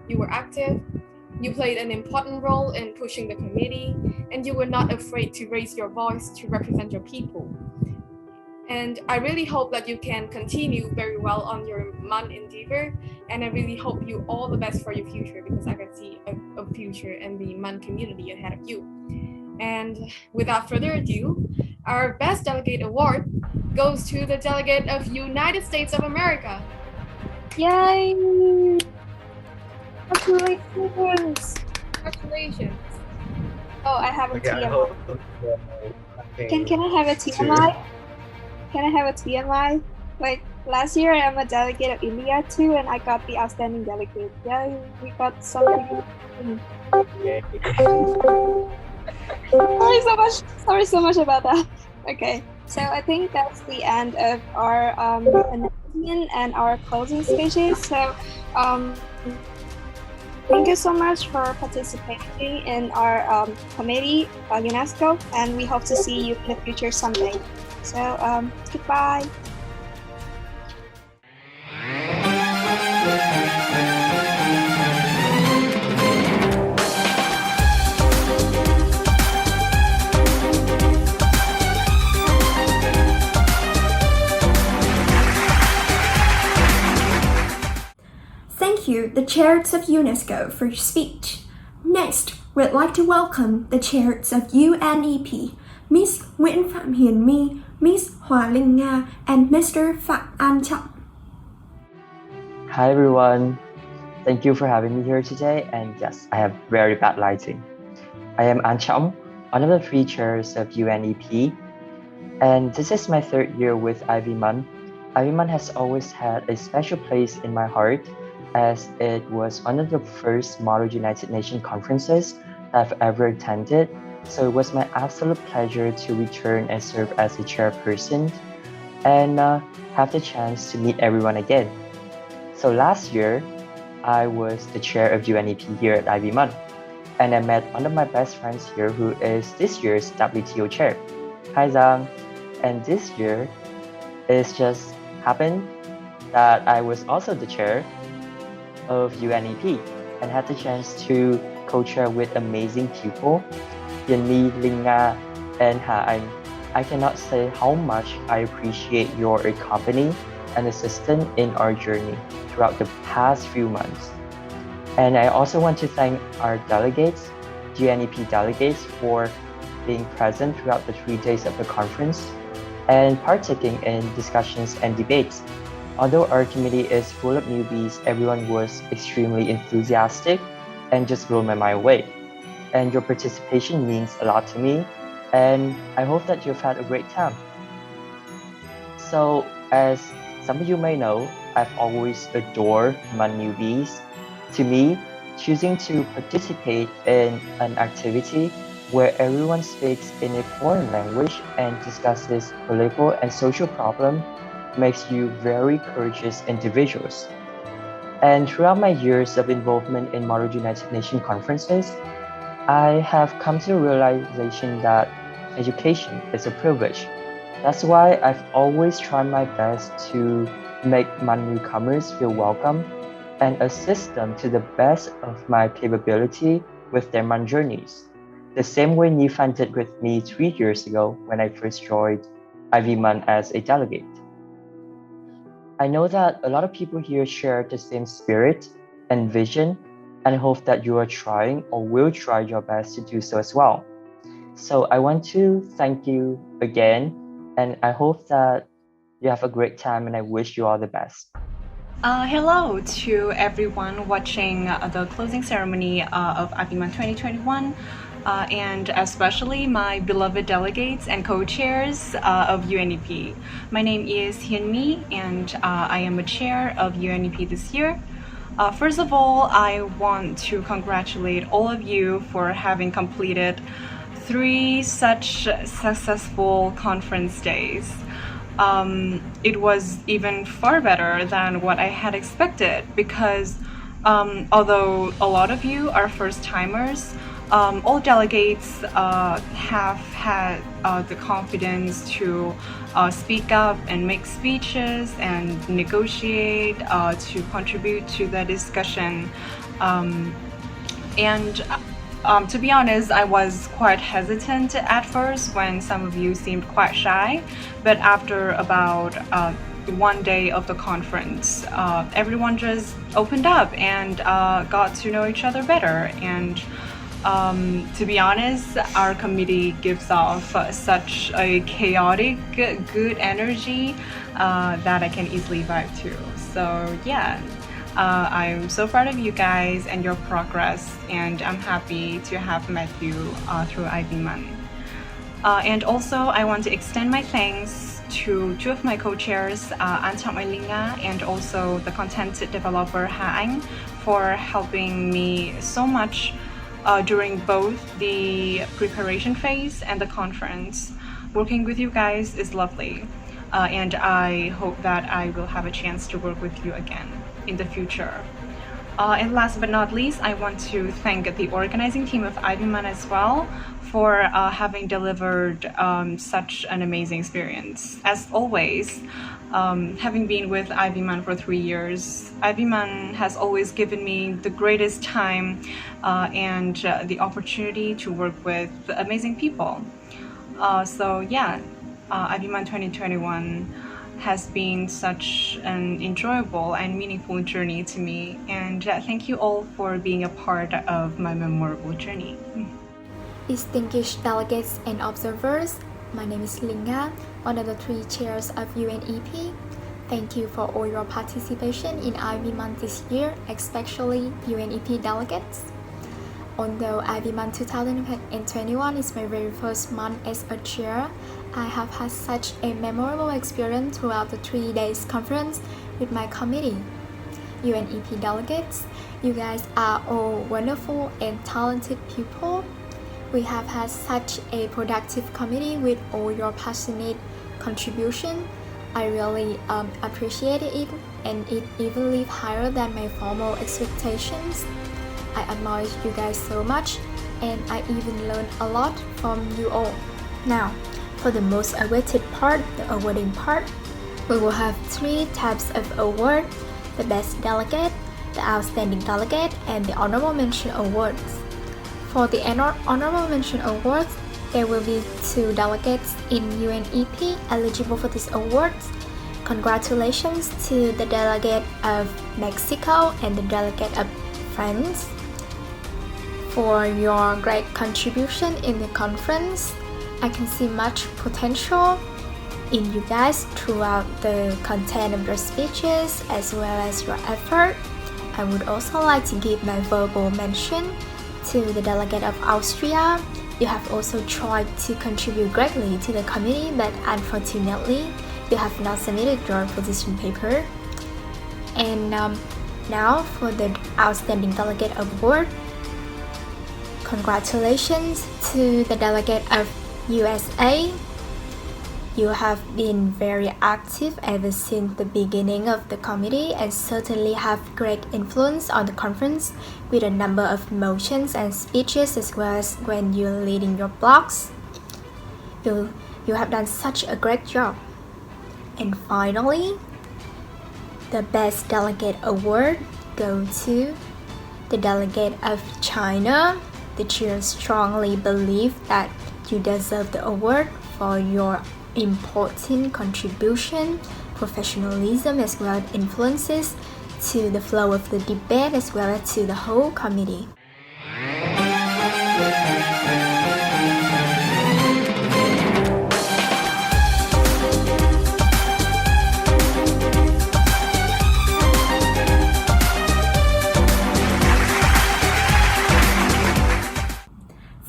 Speaker 22: You were active, you played an important role in pushing the committee, and you were not afraid to raise your voice to represent your people. And I really hope that you can continue very well on your MUN endeavor, and I really hope you all the best for your future, because I can see a future in the MUN community ahead of you. And without further ado, our Best Delegate Award goes to the delegate of United States of America.
Speaker 5: Yay! Congratulations!
Speaker 22: Congratulations!
Speaker 5: Oh, I have a TMI.
Speaker 2: Can
Speaker 5: I have a TMI? Can I have a TMI? Like last year, I'm a delegate of India too, and I got the outstanding delegate. Yeah, we got something. Sorry so much about that. Okay, so I think that's the end of our announcement and our closing speeches. So thank you so much for participating in our committee, UNESCO, and we hope to see you in the future someday. So goodbye.
Speaker 18: Thank you, the chairs of UNESCO, for your speech. Next, we'd like to welcome the chairs of UNEP, Miss Nguyễn Phạm Hiền My, Miss Hòa Linh Nga, and Mr. Phạm An Trọng.
Speaker 3: Hi everyone, thank you for having me here today, and yes, I have very bad lighting. I am An Trọng, one of the 3 chairs of UNEP, and this is my 3rd year with IVMUN. IVMUN has always had a special place in my heart, as it was one of the first Model United Nations conferences I've ever attended, so it was my absolute pleasure to return and serve as a chairperson and have the chance to meet everyone again. So last year, I was the chair of UNEP here at IVMUN, and I met one of my best friends here who is this year's WTO chair. Hi Zhang. And this year, it just happened that I was also the chair of UNEP and had the chance to co-chair with amazing people, Yanni, Linga, and Ha-Anh. I cannot say how much I appreciate your company and assistance in our journey throughout the past few months. And I also want to thank our delegates, UNEP delegates, for being present throughout the 3 days of the conference and partaking in discussions and debates. Although our committee is full of newbies, everyone was extremely enthusiastic and just blew my mind away. And your participation means a lot to me, and I hope that you've had a great time. So, as some of you may know, I've always adored my newbies. To me, choosing to participate in an activity where everyone speaks in a foreign language and discusses political and social problems makes you very courageous individuals. And throughout my years of involvement in Model United Nations conferences, I have come to the realization that education is a privilege. That's why I've always tried my best to make my newcomers feel welcome and assist them to the best of my capability with their MUN journeys. The same way Nifan did with me 3 years ago when I first joined IVMUN as a delegate. I know that a lot of people here share the same spirit and vision, and I hope that you are trying or will try your best to do so as well. So I want to thank you again, and I hope that you have a great time, and I wish you all the best.
Speaker 4: Hello to everyone watching the closing ceremony of IVMUN 2021. And especially my beloved delegates and co-chairs of UNEP. My name is Hyunmi, and I am a chair of UNEP this year. First of all, I want to congratulate all of you for having completed 3 such successful conference days. It was even far better than what I had expected because although a lot of you are first-timers, all delegates have had the confidence to speak up and make speeches and negotiate to contribute to the discussion. To be honest, I was quite hesitant at first when some of you seemed quite shy, but after about 1 day of the conference, everyone just opened up and got to know each other better. And to be honest, our committee gives off such a chaotic, good energy that I can easily vibe to. So yeah, I'm so proud of you guys and your progress, and I'm happy to have met you through IVMUN. And also, I want to extend my thanks to 2 of my co-chairs, Trong, and also the content developer Ha-Anh, for helping me so much during both the preparation phase and the conference. Working with you guys is lovely, and I hope that I will have a chance to work with you again in the future. And last but not least, I want to thank the organizing team of IVMUN as well for having delivered such an amazing experience. As always, having been with IVMUN for 3 years, IVMUN has always given me the greatest time and the opportunity to work with amazing people. So yeah, IVMUN 2021 has been such an enjoyable and meaningful journey to me, and thank you all for being a part of my memorable journey.
Speaker 8: Distinguished delegates and observers, my name is Linga, one of the 3 chairs of UNEP. Thank you for all your participation in IVMUN this year, especially UNEP delegates. Although IVMUN 2021 is my very first month as a chair, I have had such a memorable experience throughout the 3 days conference with my committee. UNEP delegates, you guys are all wonderful and talented people. We have had such a productive committee with all your passionate contribution. I really appreciated it, and it even lived higher than my formal expectations. I admire you guys so much, and I even learned a lot from you all. Now, for the most awaited part, the awarding part, we will have 3 types of award: the best delegate, the outstanding delegate, and the honorable mention awards. For the honorable mention awards, there will be 2 delegates in UNEP eligible for these awards. Congratulations to the delegate of Mexico and the delegate of France for your great contribution in the conference. I can see much potential in you guys throughout the content of your speeches as well as your effort. I would also like to give my verbal mention to the delegate of Austria. You have also tried to contribute greatly to the committee, but unfortunately, you have not submitted your position paper. And now for the Outstanding Delegate Award. Congratulations to the delegate of USA. You have been very active ever since the beginning of the committee and certainly have great influence on the conference with a number of motions and speeches as well as when you're leading your blogs. You have done such a great job. And finally, the Best Delegate Award goes to the delegate of China. The chair strongly believe that you deserve the award for your important contribution, professionalism, as well as influences to the flow of the debate as well as to the whole committee.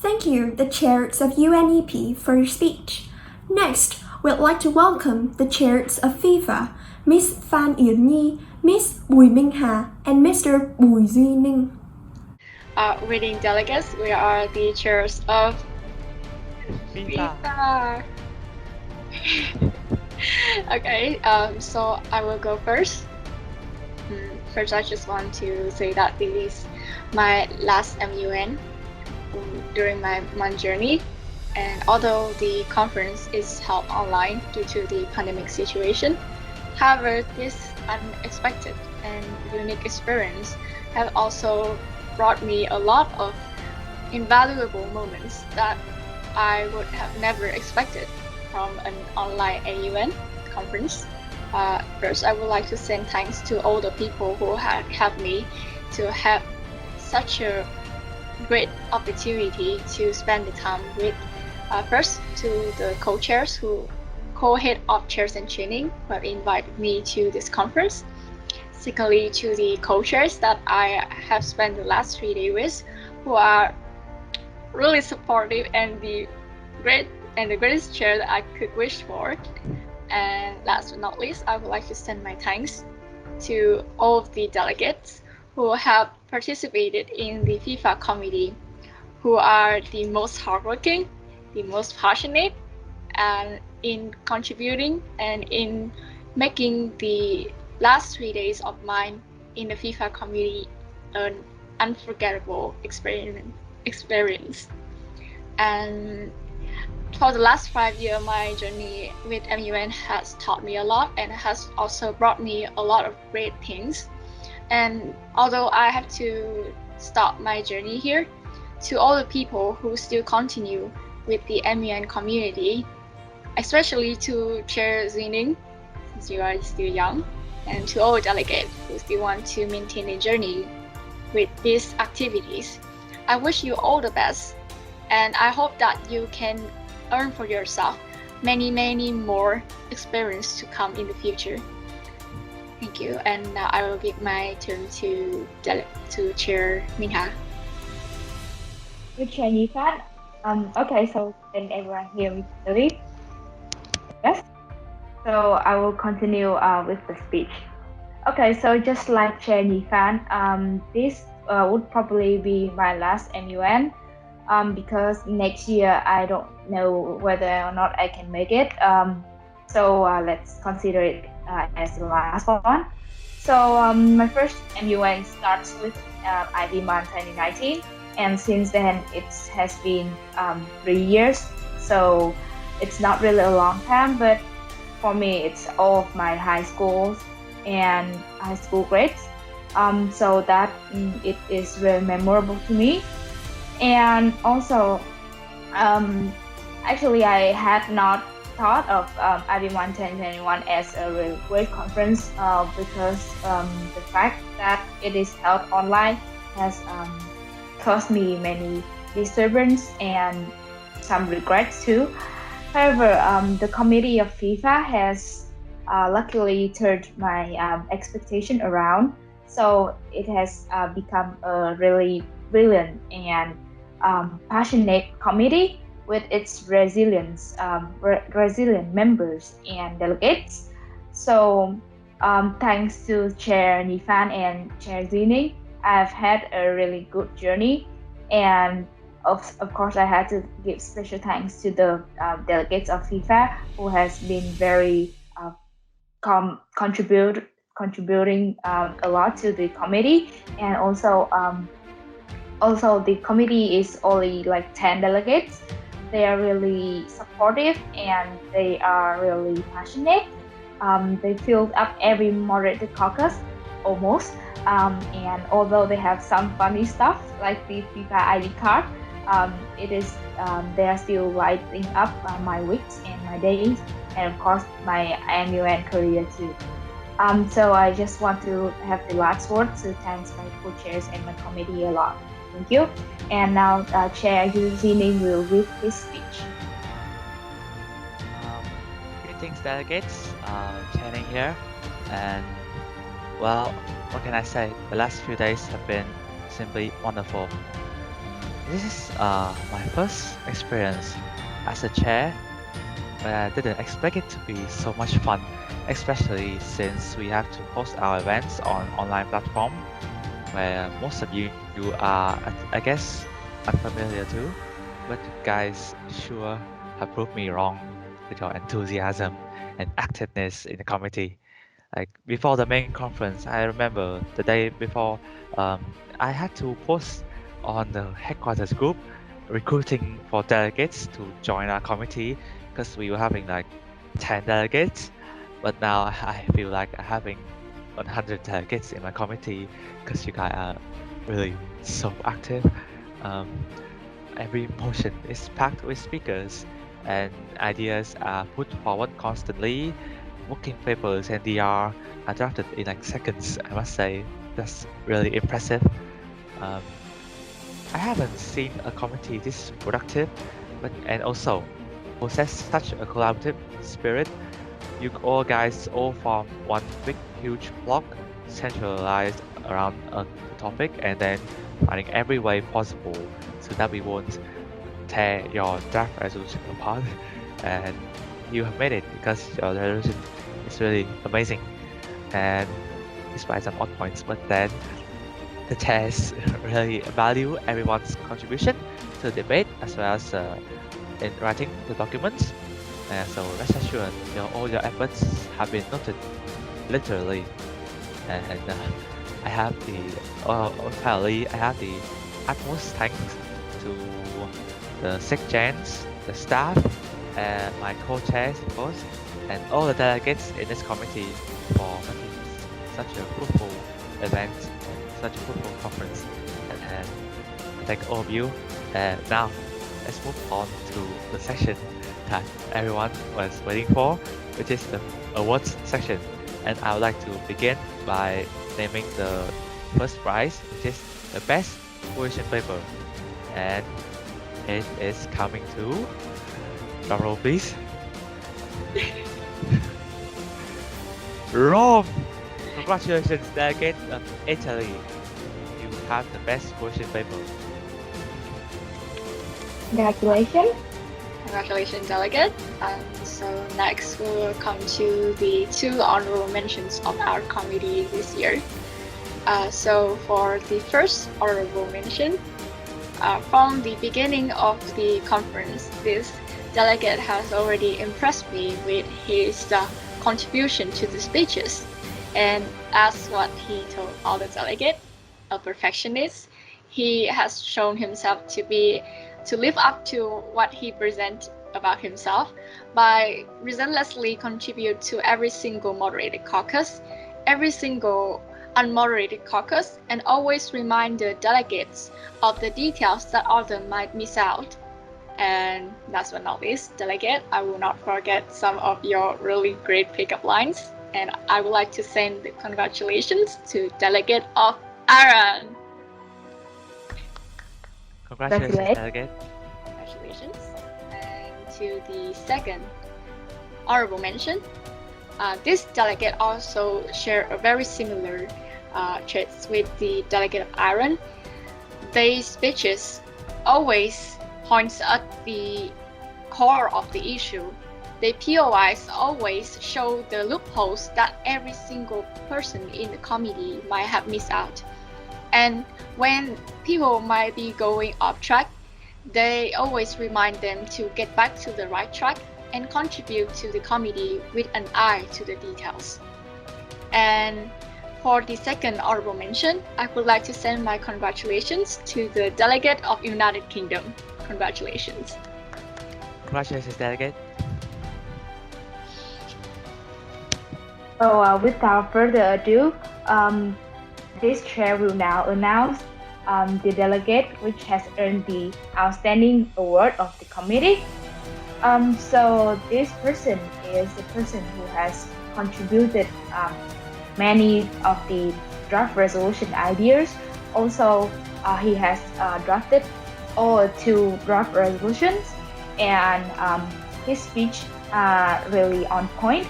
Speaker 18: Thank you, the chairs of UNEP, for your speech. Next, we'd like to welcome the chairs of FIFA, Miss Phan Yến Nhi, Miss Bùi Minh Hà, and Mr. Bùi Duy Ninh.
Speaker 22: Reading delegates, we are the chairs of FIFA. Okay, so I will go first. First, I just want to say that this is my last MUN during my MUN journey. And although the conference is held online due to the pandemic situation, however, this unexpected and unique experience have also brought me a lot of invaluable moments that I would have never expected from an online MUN conference. First, I would like to send thanks to all the people who had helped me to have such a great opportunity to spend the time with. First, to the co-chairs who co-head of chairs and training who have invited me to this conference. Secondly, to the co-chairs that I have spent the last 3 days with, who are really supportive and the greatest chair that I could wish for. And last but not least, I would like to send my thanks to all of the delegates who have participated in the FIFA committee, who are the most hardworking, the most passionate, and in contributing and in making the last 3 days of mine in the FIFA community an unforgettable experience. And for the last 5 years, my journey with MUN has taught me a lot and has also brought me a lot of great things. And although I have to stop my journey here, to all the people who still continue with the MUN community, especially to Chair Zining, since you are still young, and to all delegates who still want to maintain a journey with these activities, I wish you all the best, and I hope that you can earn for yourself many more experience to come in the future. Thank you, and now I will give my turn to Chair Minh Hà.
Speaker 13: Good Chair Nhi Phát. Okay, so can everyone hear me clearly? Yes. So I will continue with the speech. Okay, so just like Chair Nhi Phát, this would probably be my last MUN because next year I don't know whether or not I can make it. So let's consider it as the last one. So my first MUN starts with IVMUN 2019, and since then it has been 3 years. So it's not really a long time, but for me it's all of my high schools and high school grades. So that it is very memorable to me. And also, actually I had not thought of IVMUN 2021 as a really great conference because the fact that it is held online has caused me many disturbance and some regrets too. However, the committee of FIFA has luckily turned my expectation around, so it has become a really brilliant and passionate committee with its resilient members and delegates. So thanks to Chair Nifan and Chair Zini, I've had a really good journey. And of course, I had to give special thanks to the delegates of FIFA who has been very contributing a lot to the committee. And also the committee is only like 10 delegates. They are really supportive and they are really passionate. They filled up every moderated caucus almost. And although they have some funny stuff like the FIFA ID card, they are still lighting up my weeks and my days, and of course my MUN career too. So I just want to have the last word to thank my co-chairs and my committee a lot. Thank you. And now Chair Zini will read his speech.
Speaker 11: Greetings, delegates. Channing here. And well, what can I say? The last few days have been simply wonderful. This is my first experience as a chair, but I didn't expect it to be so much fun, especially since we have to host our events on online platform, where most of you are, I guess, unfamiliar too, but you guys sure have proved me wrong with your enthusiasm and activeness in the committee. Like before the main conference, I remember the day before, I had to post on the headquarters group recruiting for delegates to join our committee because we were having like 10 delegates, but now I feel like having 100 delegates in my committee because you guys are really so active. Every motion is packed with speakers and ideas are put forward constantly. Working papers and DR are drafted in like seconds. I must say that's really impressive. I haven't seen a committee this productive, and also possess such a collaborative spirit. You all guys all form one big huge block centralized around a topic and then finding every way possible so that we won't tear your draft resolution apart. And you have made it because your resolution is really amazing, and despite some odd points, but then the chairs really value everyone's contribution to the debate as well as in writing the documents. So rest assured, all your efforts have been noted, literally. And I have finally I have the utmost thanks to the sections, the staff, and my co-chairs, of course, and all the delegates in this committee for making such a fruitful event and such a fruitful conference. And I thank all of you. And now let's move on to the section that everyone was waiting for, which is the awards section. And I would like to begin by naming the first prize, which is the best question paper. And it is coming to, drum roll please, Rome! Congratulations, delegate of Italy. You have the best question paper.
Speaker 15: Congratulations.
Speaker 16: Congratulations, delegate. So next we'll come to the 2 honorable mentions of our committee this year. So for the first honorable mention, from the beginning of the conference, this delegate has already impressed me with his contribution to the speeches. And as what he told all the delegates, a perfectionist, he has shown himself to live up to what he presents about himself by relentlessly contribute to every single moderated caucus, every single unmoderated caucus, and always remind the delegates of the details that others might miss out. And last but not least, delegate, I will not forget some of your really great pickup lines, and I would like to send the congratulations to delegate of Aaron.
Speaker 11: Congratulations, delegate.
Speaker 16: Congratulations. And to the second honorable mention, this delegate also shared a very similar traits with the delegate of Aaron. Their speeches always points at the core of the issue. The POIs always show the loopholes that every single person in the committee might have missed out. And when people might be going off track, they always remind them to get back to the right track and contribute to the committee with an eye to the details. And for the second honorable mention, I would like to send my congratulations to the delegate of United Kingdom. Congratulations.
Speaker 11: Congratulations, delegate.
Speaker 13: So without further ado, this chair will now announce the delegate which has earned the outstanding award of the committee. So this person is the person who has contributed many of the draft resolution ideas. Also, he has drafted all 2 draft resolutions, and his speech are really on point.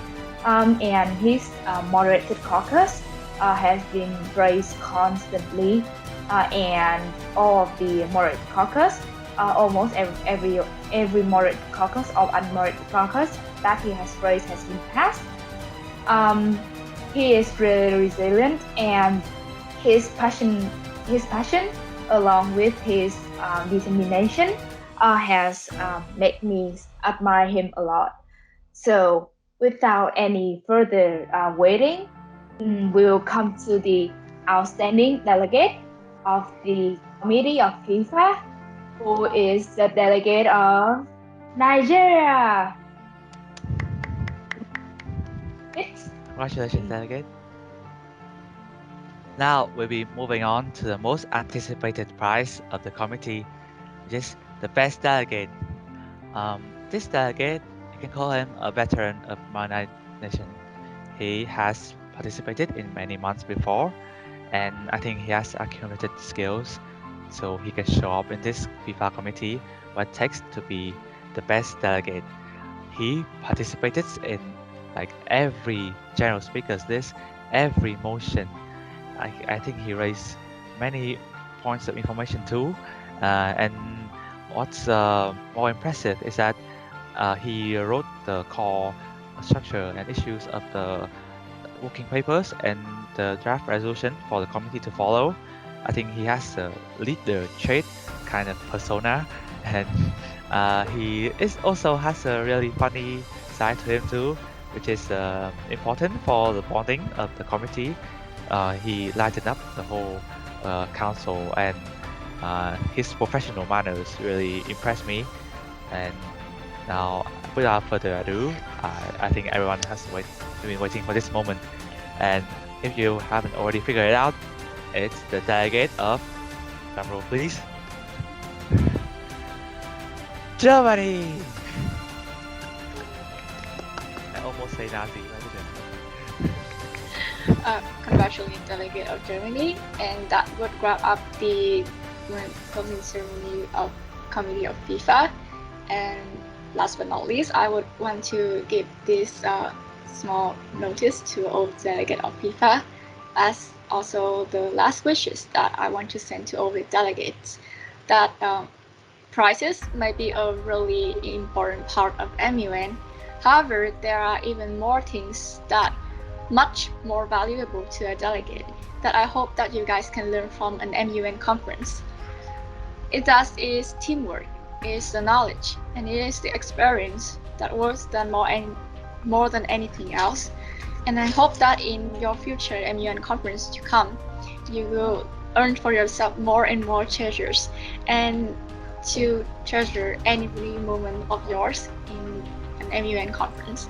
Speaker 13: And his moderated caucus has been praised constantly, and all of the moderated caucus, almost every moderated caucus or unmoderated caucus that he has praised has been passed. He is really resilient, and his passion along with his determination has made me admire him a lot. So without any further waiting, we will come to the outstanding delegate of the committee of FIFA, who is the delegate of Nigeria.
Speaker 11: Congratulations, delegate. Now we'll be moving on to the most anticipated prize of the committee, which is the best delegate. This delegate, you can call him a veteran of United Nations. He has participated in many months before, and I think he has accumulated skills so he can show up in this FIFA committee what it takes to be the best delegate. He participated in like every general speakers list, every motion. I think he raised many points of information too, and what's more impressive is that he wrote the core structure and issues of the working papers and the draft resolution for the committee to follow. I think he has a leader trait kind of persona, and he also has a really funny side to him too, which is important for the bonding of the committee. He lightened up the whole council, and his professional manners really impressed me. And now, without further ado, I think everyone has been waiting for this moment. And if you haven't already figured it out, it's the delegate of, drumroll please, Germany! I almost say Nazi,
Speaker 16: Congratulations, delegate of Germany, and that would wrap up the closing ceremony of committee of FIFA. And last but not least, I would want to give this small notice to all delegate of FIFA, as also the last wishes that I want to send to all the delegates, that prizes might be a really important part of MUN. However, there are even more things that much more valuable to a delegate that I hope that you guys can learn from an MUN conference. It is teamwork, is the knowledge and it is the experience that worth than more than anything else. And I hope that in your future MUN conference to come, you will earn for yourself more and more treasures and to treasure every moment of yours in an MUN conference.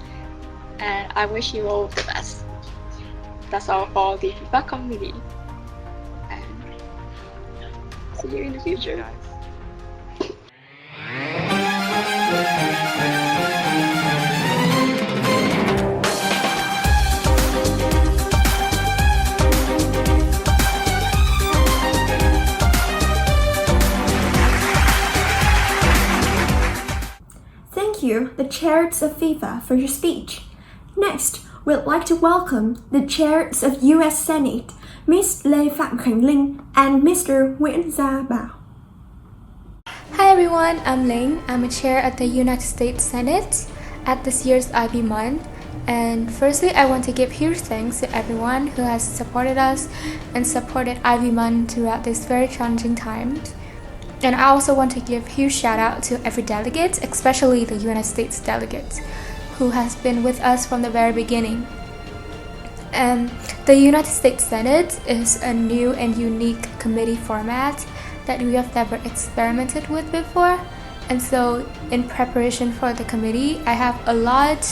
Speaker 16: And I wish you all the best. That's all for the feedback committee. And see you in the future.
Speaker 18: Thank you, the chairs of FIFA, for your speech. Next, we'd like to welcome the chairs of U.S. Senate, Ms. Lê Phạm Khánh Linh and Mr. Nguyễn Gia Bảo.
Speaker 8: Hi everyone, I'm Ling. I'm a chair at the United States Senate at this year's IVMUN. And firstly, I want to give huge thanks to everyone who has supported us and supported IVMUN throughout this very challenging times. And I also want to give huge shout out to every delegate, especially the United States delegates, who has been with us from the very beginning. And the United States Senate is a new and unique committee format that we have never experimented with before. And so in preparation for the committee, I have a lot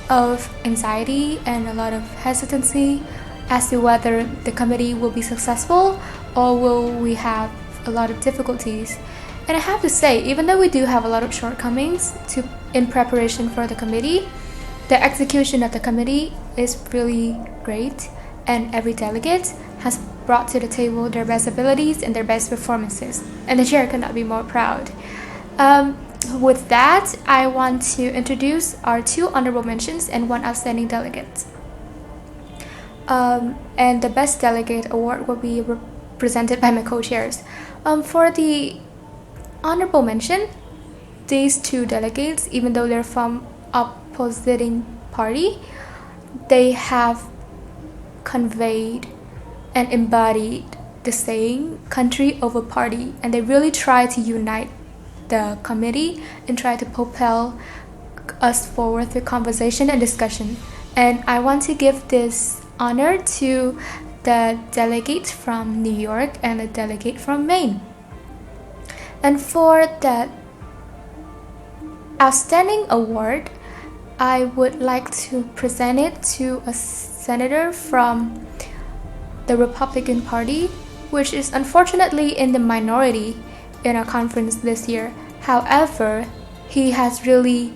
Speaker 8: of anxiety and a lot of hesitancy as to whether the committee will be successful or will we have a lot of difficulties. And I have to say, even though we do have a lot of shortcomings in preparation for the committee, the execution of the committee is really great, and every delegate has brought to the table their best abilities and their best performances, and the chair could not be more proud. With that, I want to introduce our 2 honorable mentions and 1 outstanding delegate. And the best delegate award will be presented by my co-chairs. For the honorable mention, these 2 delegates, even though they're from opposing party, they have conveyed and embodied the saying country over party, and they really try to unite the committee and try to propel us forward through conversation and discussion. And I want to give this honor to the delegate from New York and the delegate from Maine. And for the outstanding award, I would like to present it to a senator from the Republican Party, which is unfortunately in the minority in our conference this year. However, he has really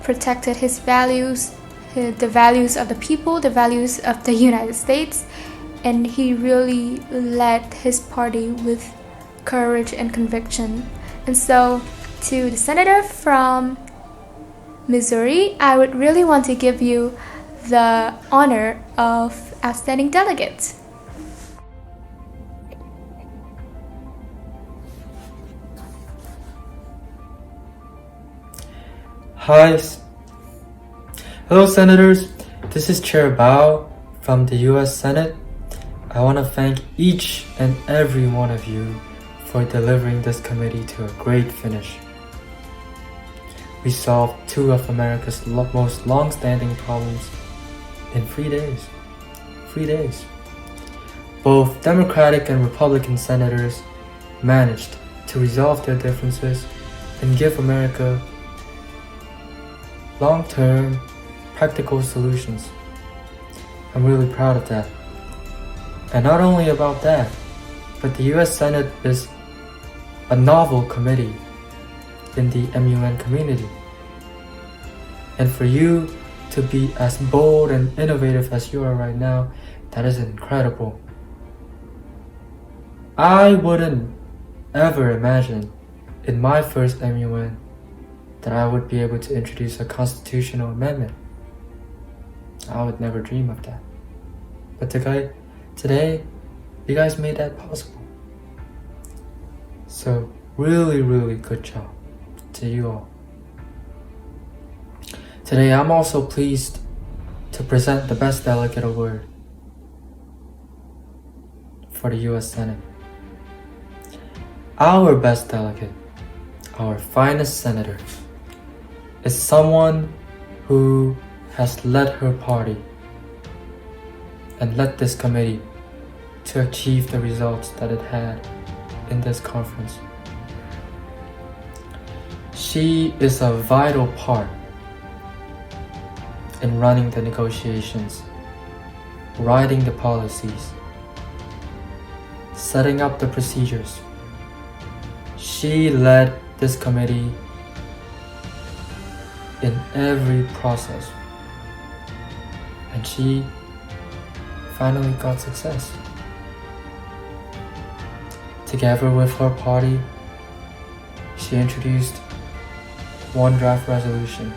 Speaker 8: protected his values, the values of the people, the values of the United States, and he really led his party with courage and conviction. And so, to the senator from Missouri, I would really want to give you the honor of outstanding delegate.
Speaker 12: Hi. Hello, Senators. This is Chair Bao from the U.S. Senate. I want to thank each and every one of you for delivering this committee to a great finish. We solved 2 of America's most long-standing problems in 3 days. 3 days. Both Democratic and Republican senators managed to resolve their differences and give America long-term, practical solutions. I'm really proud of that. And not only about that, but the U.S. Senate is a novel committee in the MUN community. And for you to be as bold and innovative as you are right now, that is incredible. I wouldn't ever imagine in my first MUN that I would be able to introduce a constitutional amendment. I would never dream of that. But today, you guys made that possible. So really, really good job to you all. Today, I'm also pleased to present the Best Delegate Award for the U.S. Senate. Our best delegate, our finest senator, is someone who has led her party and led this committee to achieve the results that it had in this conference. She is a vital part in running the negotiations, writing the policies, setting up the procedures. She led this committee in every process, and she finally got success. Together with her party, she introduced one draft resolution,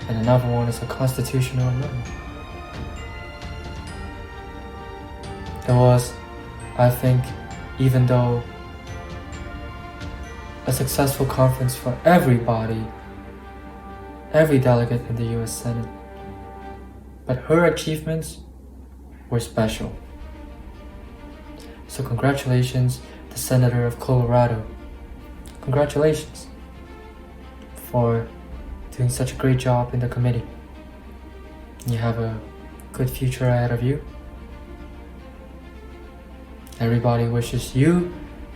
Speaker 12: and another one is a constitutional amendment. It was, I think, even though a successful conference for everybody, every delegate in the US Senate, but her achievements were special. So congratulations, the Senator of Colorado. Congratulations for doing such a great job in the committee. You have a good future ahead of you. Everybody wishes you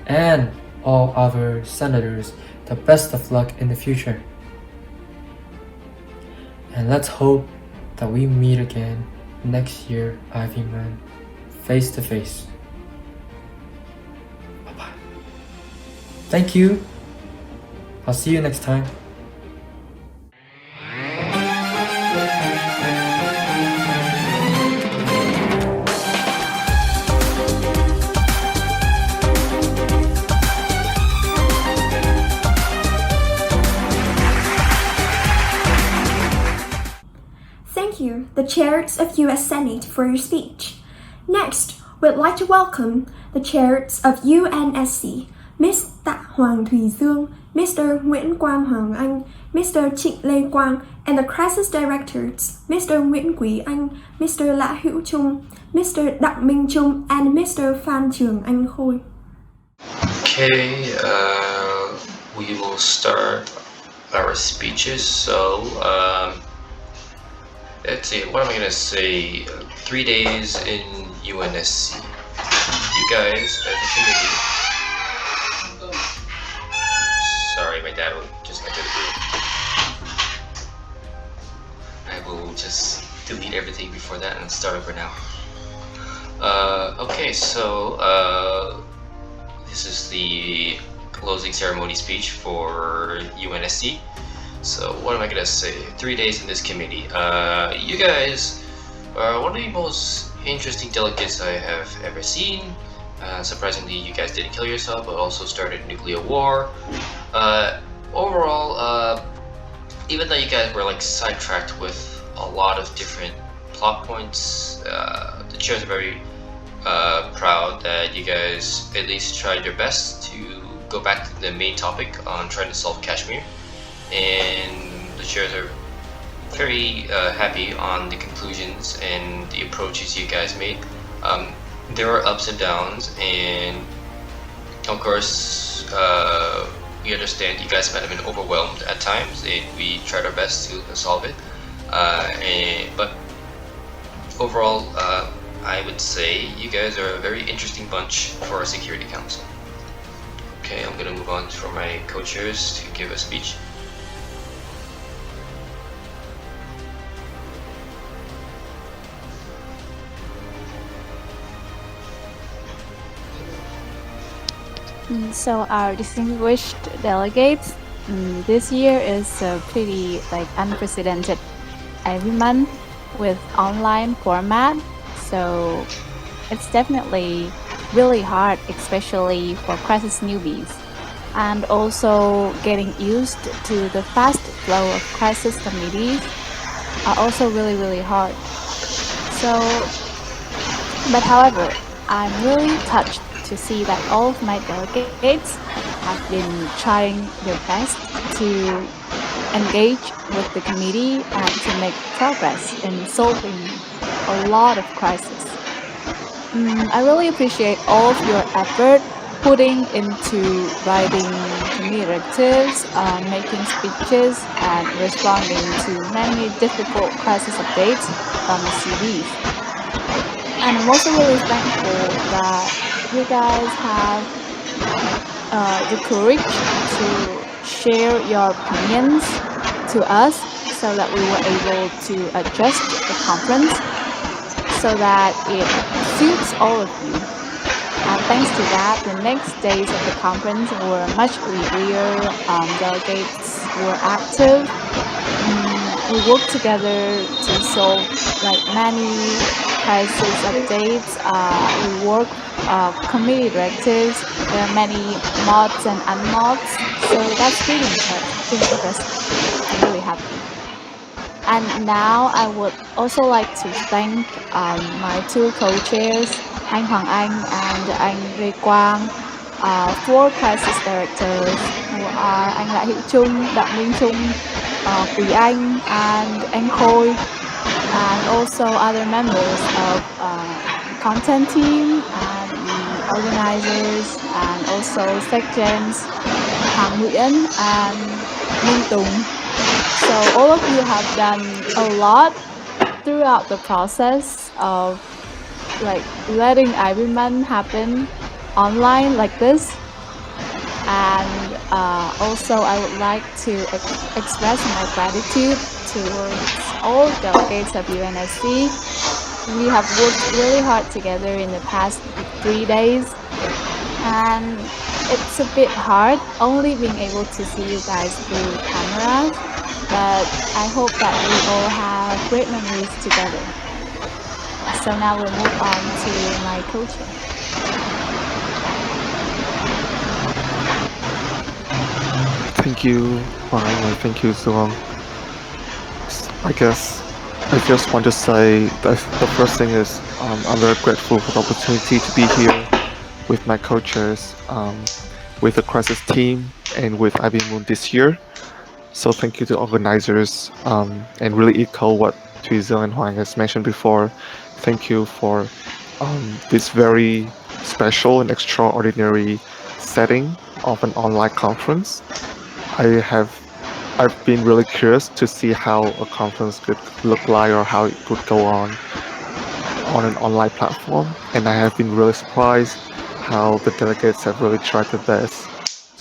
Speaker 12: and all other senators the best of luck in the future. And let's hope that we meet again next year, IVMUN, face to face. Bye-bye. Thank you. I'll see you next time.
Speaker 18: Thank you, the chairs of US Senate, for your speech. Next, we'd like to welcome the chairs of UNSC, Ms. Tạ Hoàng Thùy Dương, Mr. Nguyễn Quang Hoàng Anh, Mr. Trịnh Lê Quang, and the crisis directors, Mr. Nguyễn Quý Anh, Mr. Lã Hữu Trung, Mr. Đặng Minh Trung, and Mr. Phan Trường Anh Khôi.
Speaker 14: Okay, we will start our speeches. So, let's see, what am I going to say? 3 days in UNSC. You guys, as a committee... Sorry, my dad just entered the room. I will just delete everything before that and start over now. Okay, so this is the closing ceremony speech for UNSC. So what am I gonna say? 3 days in this committee. You guys are one of the most interesting delegates I have ever seen. Surprisingly, you guys didn't kill yourself, but also started nuclear war. Overall, even though you guys were like sidetracked with a lot of different plot points, the chairs are very proud that you guys at least tried your best to go back to the main topic on trying to solve Kashmir. And the chairs are very happy on the conclusions and the approaches you guys made. There were ups and downs, and of course we understand you guys might have been overwhelmed at times, and we tried our best to solve it. But overall, I would say you guys are a very interesting bunch for our Security Council. Okay, I'm gonna move on for my co-chairs to give a speech.
Speaker 15: So our distinguished delegates, this year is a pretty unprecedented IVMUN with online format. So it's definitely really hard, especially for crisis newbies, and also getting used to the fast flow of crisis committees are also really hard. So, but however, I'm really touched to see that all of my delegates have been trying their best to engage with the committee and to make progress in solving a lot of crises. I really appreciate all of your effort putting into writing community directives, making speeches, and responding to many difficult crisis updates from the CVs. And I'm also really thankful that you guys have the courage to share your opinions to us so that we were able to adjust the conference so that it suits all of you. And thanks to that, the next days of the conference were much livelier. Delegates were active. We worked together to solve like many crisis updates. We worked committee directives. There are many mods and unmods, so that's really impressive. I'm really happy. And now I would also like to thank my two co-chairs, anh Hoàng Anh and anh Quan, 4 crisis directors who are anh Lại Hữu Trung, Đặng Minh Trung, Quý Anh, and anh Khôi, and also other members of content team and the organizers, and also sections, Hoàng Nguyễn and Minh Tùng. So all of you have done a lot throughout the process of like letting IVMUN happen online like this. And also I would like to express my gratitude towards all delegates of UNSC. We have worked really hard together in the past 3 days, and it's a bit hard only being able to see you guys through cameras, but I hope that we all have great memories together. So now we'll move on to my co-chair.
Speaker 17: Thank you, Ryan, and thank you, Suong. I guess I just want to say that the first thing is I'm very grateful for the opportunity to be here with my co-chairs, with the crisis team, and with IVMUN this year. So thank you to organizers, and really echo what Thuy and Huang has mentioned before. Thank you for this very special and extraordinary setting of an online conference. I've been really curious to see how a conference could look like or how it could go on an online platform, and I have been really surprised how the delegates have really tried their best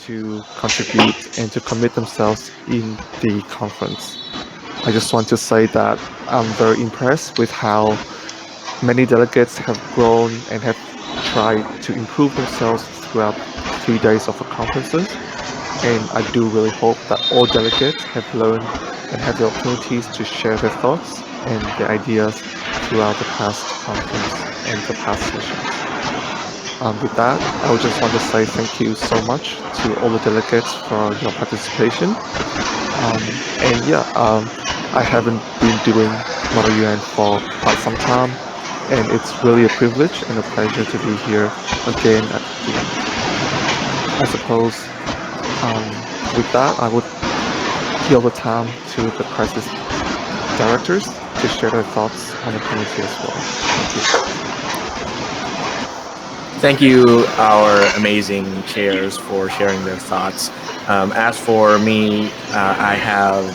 Speaker 17: to contribute and to commit themselves in the conference. I just want to say that I'm very impressed with how many delegates have grown and have tried to improve themselves throughout 3 days of the conferences. And I do really hope that all delegates have learned and have the opportunities to share their thoughts and their ideas throughout the past conference and the past sessions. With that, I would just want to say thank you so much to all the delegates for your participation. I haven't been doing Model UN for quite some time, and it's really a privilege and a pleasure to be here again at the end. I suppose with that, I would yield the time to the crisis directors to share their thoughts on the community as well. Thank you.
Speaker 19: Thank you, our amazing chairs, for sharing their thoughts. As for me, I have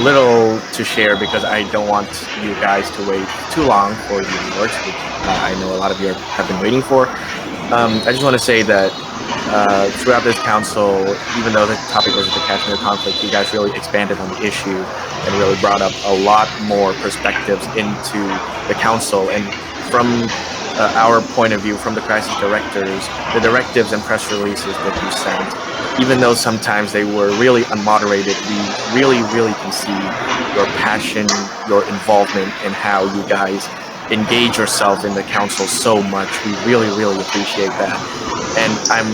Speaker 19: little to share because I don't want you guys to wait too long for the awards, which I know a lot of you have been waiting for. I just want to say that throughout this council, even though the topic was the Kashmir conflict, you guys really expanded on the issue and really brought up a lot more perspectives into the council. And from our point of view, from the crisis directors, the directives and press releases that you sent, even though sometimes they were really unmoderated, we really can see your passion, your involvement, and how you guys engage yourself in the council so much. We really appreciate that. And I'm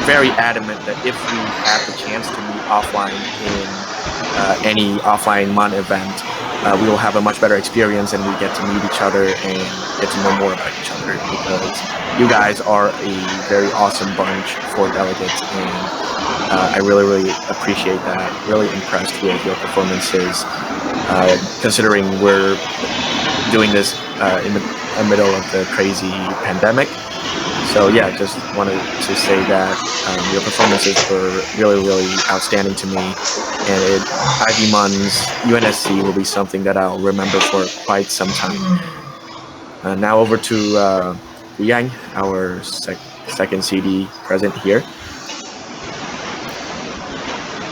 Speaker 19: very adamant that if we have the chance to meet offline in any offline MUN event, we will have a much better experience, and we get to meet each other and get to know more about each other, because you guys are a very awesome bunch for delegates, and I really appreciate that. Really impressed with your performances, considering we're doing this in the middle of the crazy pandemic. So So yeah, just wanted to say that your performances were really, really outstanding to me, and IVMUN's UNSC will be something that I'll remember for quite some time. Now over to Yang, our second CD present here.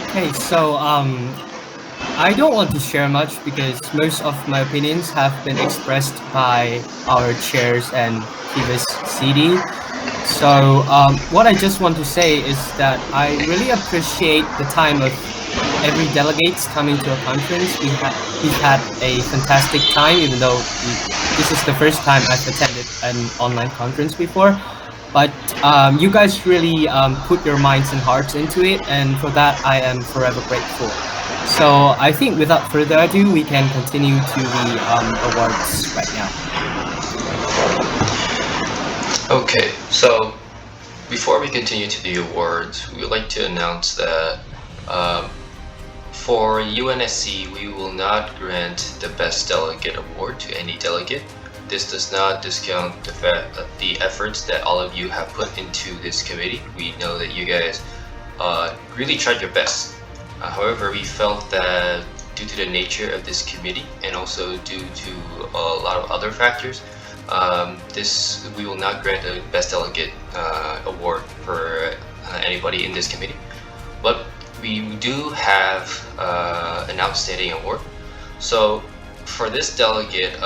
Speaker 9: Okay, so I don't want to share much because most of my opinions have been expressed by our chairs and previous CD. So what I just want to say is that I really appreciate the time of every delegates coming to a conference. We've had a fantastic time, even though this is the first time I've attended an online conference before. But you guys really put your minds and hearts into it, and for that I am forever grateful. So I think without further ado, we can continue to the awards right now.
Speaker 14: Okay, so before we continue to the awards, we would like to announce that for UNSC, we will not grant the Best Delegate Award to any delegate. This does not discount the efforts that all of you have put into this committee. We know that you guys really tried your best. However, we felt that due to the nature of this committee and also due to a lot of other factors, we will not grant a Best Delegate award for anybody in this committee. But we do have an outstanding award. So for this delegate,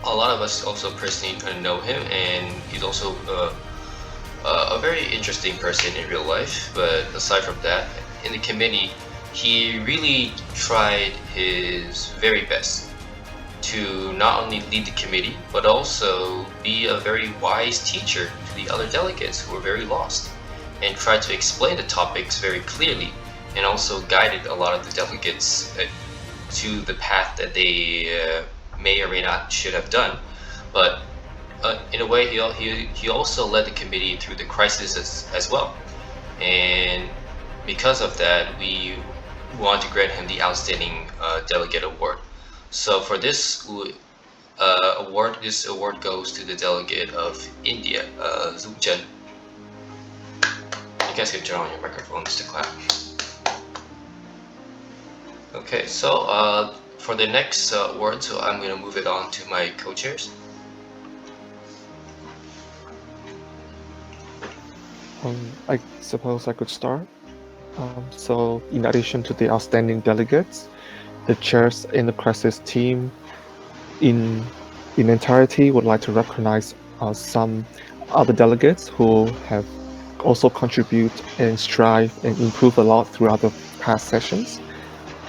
Speaker 14: a lot of us also personally know him, and he's also a very interesting person in real life. But aside from that, in the committee, he really tried his very best to not only lead the committee, but also be a very wise teacher to the other delegates who were very lost, and tried to explain the topics very clearly, and also guided a lot of the delegates to the path that they may or may not should have done. But in a way, he also led the committee through the crisis as well. And because of that, we want to grant him the Outstanding Delegate Award. So for this award, this award goes to the delegate of India, Zubjan. You guys can turn on your microphones to clap. Okay, so for the next award, so I'm going to move it on to my co-chairs.
Speaker 17: I suppose I could start. So in addition to the outstanding delegates, the chairs in the crisis team in entirety would like to recognize some other delegates who have also contribute and strive and improve a lot throughout the past sessions.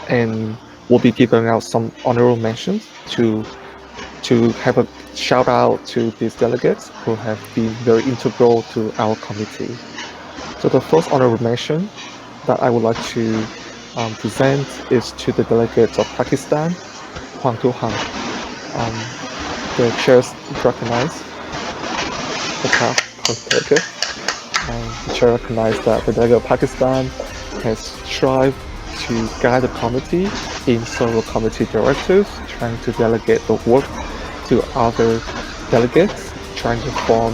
Speaker 17: And we'll be giving out some honorable mentions to have a shout out to these delegates who have been very integral to our committee. So the first honorable mention that I would like to present is to the delegates of Pakistan, Hwang To Hang. The chairs recognize the past delegate. The chair recognized that the delegate of Pakistan has strived to guide the committee in several committee directives, trying to delegate the work to other delegates, trying to form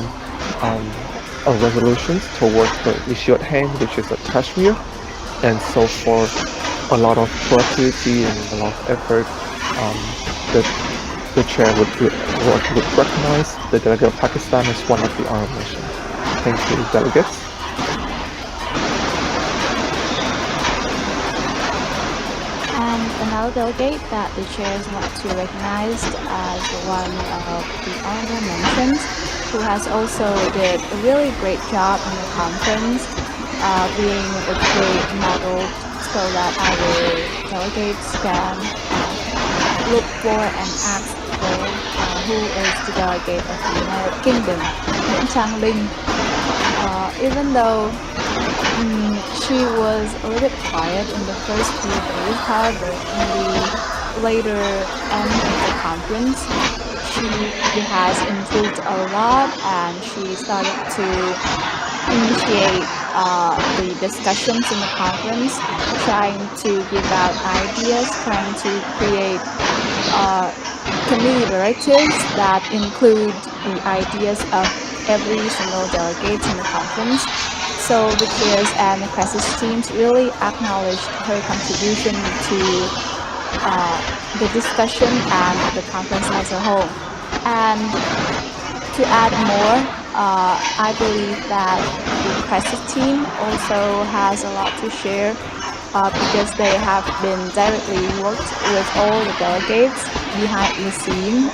Speaker 17: a resolution towards the issue at hand, which is Kashmir. And so for a lot of productivity and a lot of effort, the chair would recognize the delegate of Pakistan as one of the honorable mentions. Thank you, delegates.
Speaker 15: Another delegate that the chairs want to recognize as one of the honorable mentions, who has also did a really great job in the conference, being a great model so that our delegates can look for and ask for who is the delegate of the United Kingdom, Linh. Even though she was a little bit quiet in the first few days, however, in the later end of the conference, she has improved a lot, and she started to initiate the discussions in the conference, trying to give out ideas, trying to create community directives that include the ideas of every single delegate in the conference. So the chairs and the crisis teams really acknowledged her contribution to the discussion and the conference as a whole. And to add more, I believe that the crisis team also has a lot to share because they have been directly worked with all the delegates behind the scene,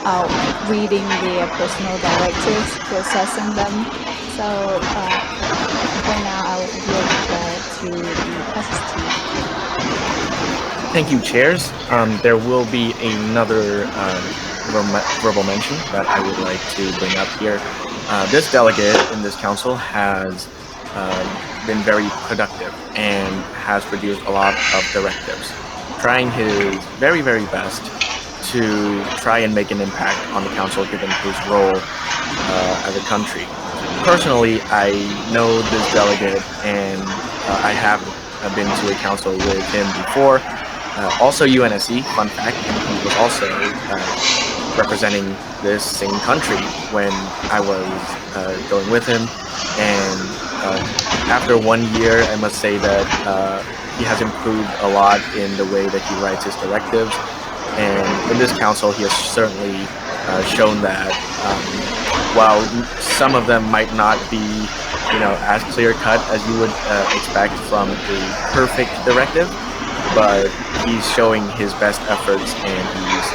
Speaker 15: reading their personal directives, processing them. So for now, I will give the floor to the crisis team.
Speaker 19: Thank you, chairs. There will be another verbal mention that I would like to bring up here. This delegate in this council has been very productive and has produced a lot of directives, trying his very, very best to try and make an impact on the council given his role as a country. Personally, I know this delegate and I have been to a council with him before. Also UNSC, fun fact, he was also representing this same country when I was going with him, and after 1 year I must say that he has improved a lot in the way that he writes his directives, and in this council he has certainly shown that while some of them might not be as clear cut as you would expect from a perfect directive, but he's showing his best efforts and he's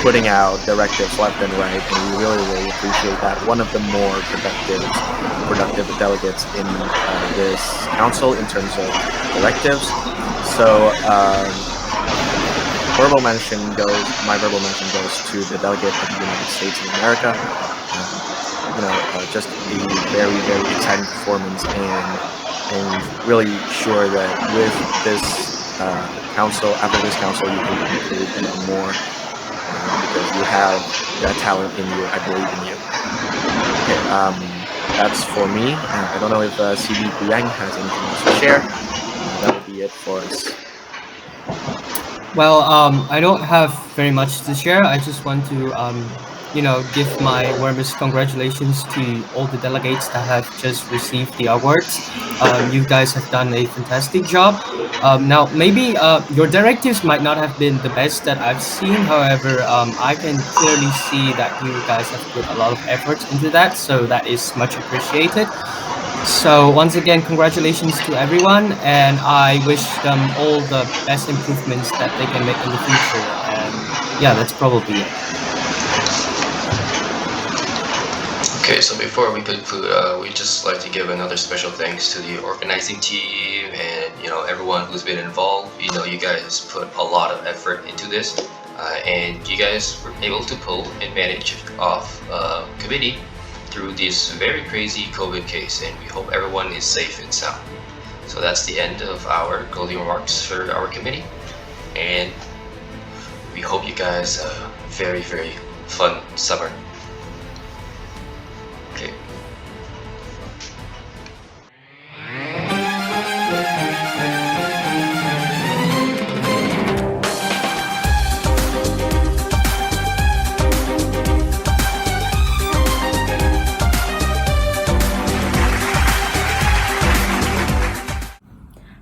Speaker 19: putting out directives left and right, and we really, really appreciate that. One of the more productive delegates in this council in terms of directives. So my verbal mention goes to the delegate of the United States of America. Just a very, very exciting performance, and really sure that with this council, after this council, you can improve even more because you have that talent in you. I believe in you. Okay, that's for me. I don't know if CD Yang has anything else to share. That would be it for us.
Speaker 9: Well, I don't have very much to share. I just want to give my warmest congratulations to all the delegates that have just received the awards. You guys have done a fantastic job. Now, maybe your directives might not have been the best that I've seen. However, I can clearly see that you guys have put a lot of effort into that, so that is much appreciated. So once again, congratulations to everyone, and I wish them all the best improvements that they can make in the future. And yeah, that's probably it.
Speaker 14: Okay, so before we conclude, we'd just like to give another special thanks to the organizing team and everyone who's been involved. You guys put a lot of effort into this, and you guys were able to pull and manage off committee through this very crazy COVID case, and we hope everyone is safe and sound. So that's the end of our closing remarks for our committee, and we hope you guys have a very, very fun summer. Okay.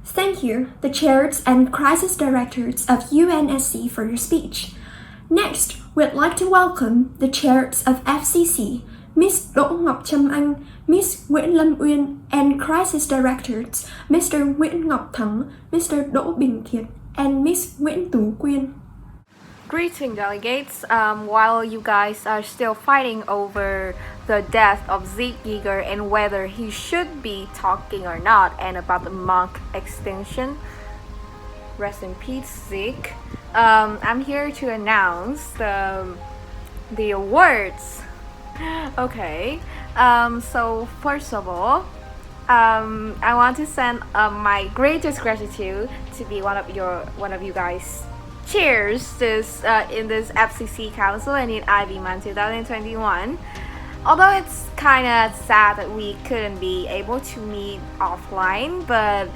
Speaker 18: Thank you, the chairs and crisis directors of UNSC, for your speech. Next, we'd like to welcome the chairs of FCC, Ms. Đỗ Ngọc Trâm Anh, Ms. Nguyễn Lâm Uyên, and crisis directors, Mr. Nguyễn Ngọc Thắng, Mr. Đỗ Bình Thiệt, and Ms. Nguyễn Tú Quyên.
Speaker 1: Greeting delegates. While you guys are still fighting over the death of Zeke Yeager and whether he should be talking or not, and about the monk extinction, rest in peace Zeke, I'm here to announce the awards. Okay, so first of all, I want to send my greatest gratitude to be one of you guys chairs in this FCC Council and in IVMUN 2021. Although it's kind of sad that we couldn't be able to meet offline, but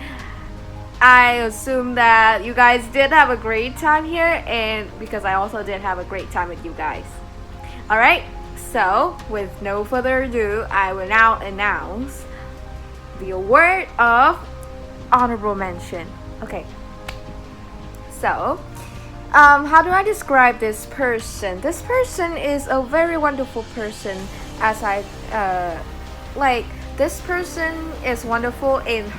Speaker 1: I assume that you guys did have a great time here, and because I also did have a great time with you guys. Alright, So, with no further ado, I will now announce the award of honorable mention. Okay. So, how do I describe this person? This person is a very wonderful person. As I this person is wonderful in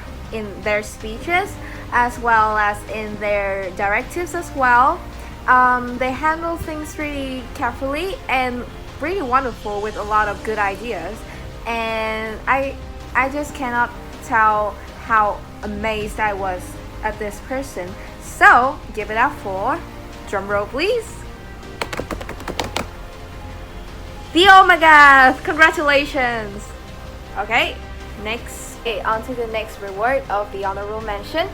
Speaker 1: their speeches as well as in their directives as well. They handle things really carefully and really wonderful with a lot of good ideas, and I just cannot tell how amazed I was at this person. So give it up for, drum roll please, the Omega. Congratulations. Okay, next, on to the next reward of the honorable mention.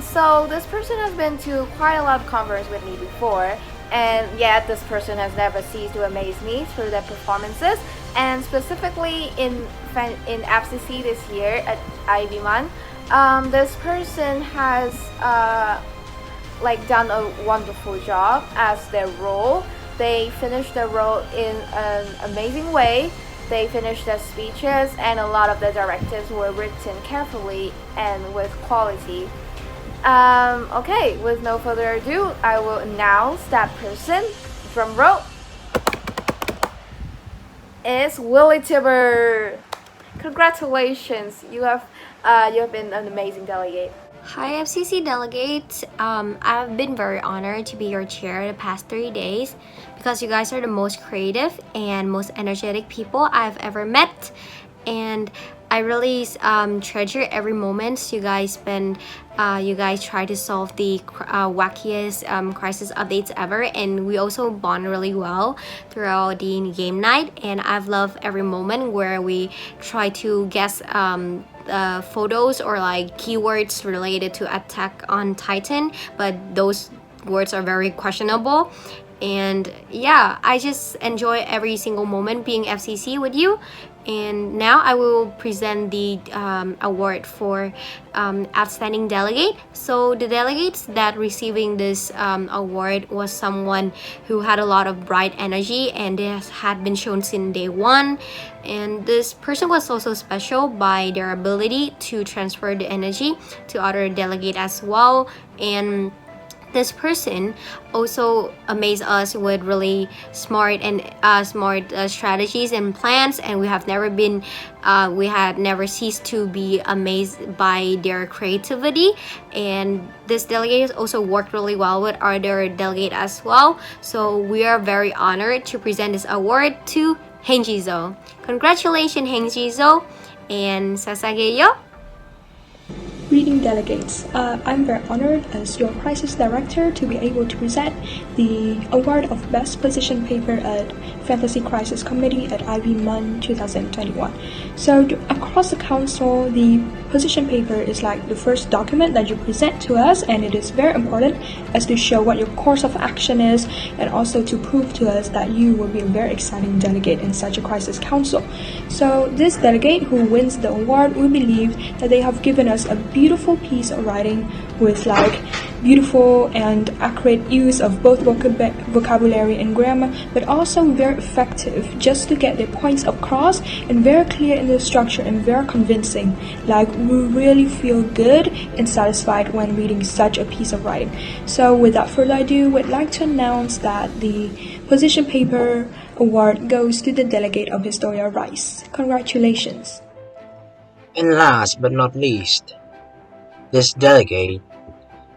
Speaker 1: So this person has been to quite a lot of conferences with me before, and yet this person has never ceased to amaze me through their performances, and specifically in FCC this year at IVMUN. This person has done a wonderful job as their role. They finished their role in an amazing way. They finished their speeches, and a lot of the directives were written carefully and with quality. Okay, with no further ado, I will announce that person. Drum roll. Is Willie Tibber. Congratulations, you have been an amazing delegate.
Speaker 7: Hi FCC delegates, I've been very honored to be your chair the past 3 days because you guys are the most creative and most energetic people I've ever met, and I really treasure every moment you guys spend. You guys try to solve the wackiest crisis updates ever, and we also bond really well throughout the game night, and I've loved every moment where we try to guess photos or keywords related to Attack on Titan, but those words are very questionable. And yeah, I just enjoy every single moment being FCC with you. And now I will present the award for outstanding delegate. So the delegates that receiving this award was someone who had a lot of bright energy, and this had been shown since day one. And this person was also special by their ability to transfer the energy to other delegate as well. And this person also amazed us with really smart strategies and plans, and we had never ceased to be amazed by their creativity. And this delegate also worked really well with other delegate as well. So we are very honored to present this award to Henjizo. Congratulations, Henjizo, and sasageyo.
Speaker 20: Greeting delegates, I'm very honored as your crisis director to be able to present the award of best position paper at Fantasy Crisis Committee at IVMUN 2021. So across the council, the position paper is like the first document that you present to us, and it is very important as to show what your course of action is, and also to prove to us that you will be a very exciting delegate in such a crisis council. So this delegate who wins the award, we believe that they have given us a beautiful piece of writing with beautiful and accurate use of both vocabulary and grammar, but also very effective just to get their points across, and very clear in the structure and very convincing. We really feel good and satisfied when reading such a piece of writing. So without further ado, we'd like to announce that the position paper award goes to the delegate of Historia Rice. Congratulations.
Speaker 21: And last but not least, this delegate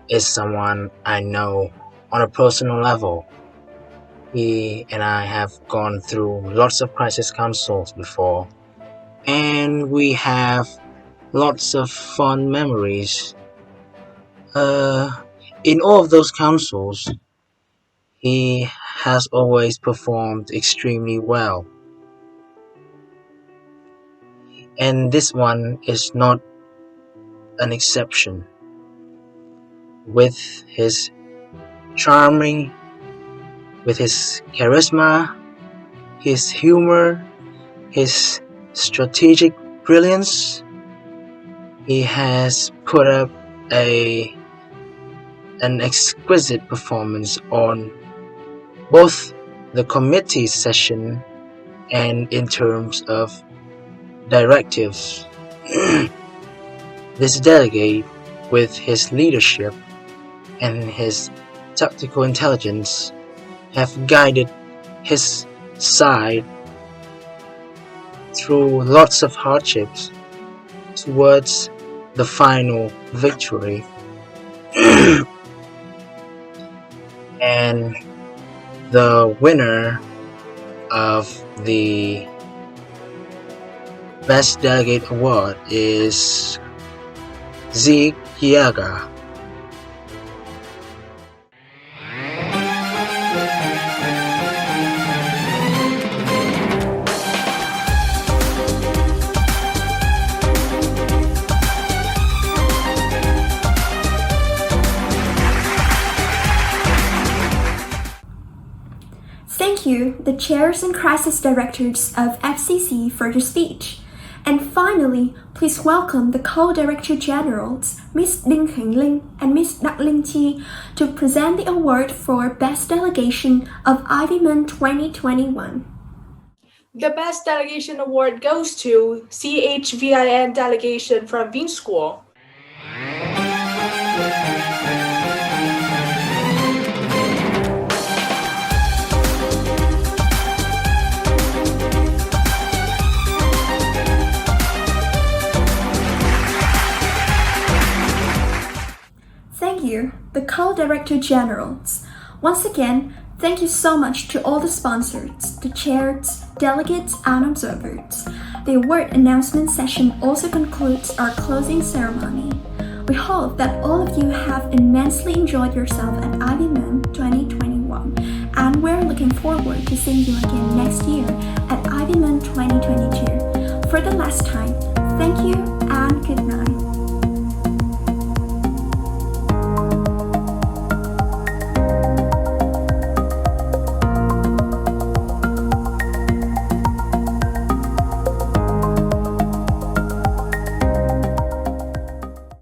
Speaker 21: is someone I know on a personal level. He and I have gone through lots of crisis councils before, and we have lots of fun memories. In all of those councils, he has always performed extremely well. And this one is not an exception. With his charming, with his charisma, his humor, his strategic brilliance, he has put up an exquisite performance on both the committee session and in terms of directives. This delegate, with his leadership and his tactical intelligence, have guided his side through lots of hardships towards the final victory. And the winner of the Best Delegate Award is NGHị.
Speaker 18: Thank you, the chairs and crisis directors of FCC, for the speech. And finally, please welcome the co-director generals, Ms. Đinh Khánh Linh and Ms. Đặng Linh Chi, to present the award for Best Delegation of IVMUN 2021.
Speaker 20: The Best Delegation Award goes to CHVIN delegation from Viên School.
Speaker 18: Thank you, the co-director generals. Once again, thank you so much to all the sponsors, the chairs, delegates, and observers. The award announcement session also concludes our closing ceremony. We hope that all of you have immensely enjoyed yourself at IVMUN 2021, and we're looking forward to seeing you again next year at IVMUN 2022. For the last time, thank you and good night.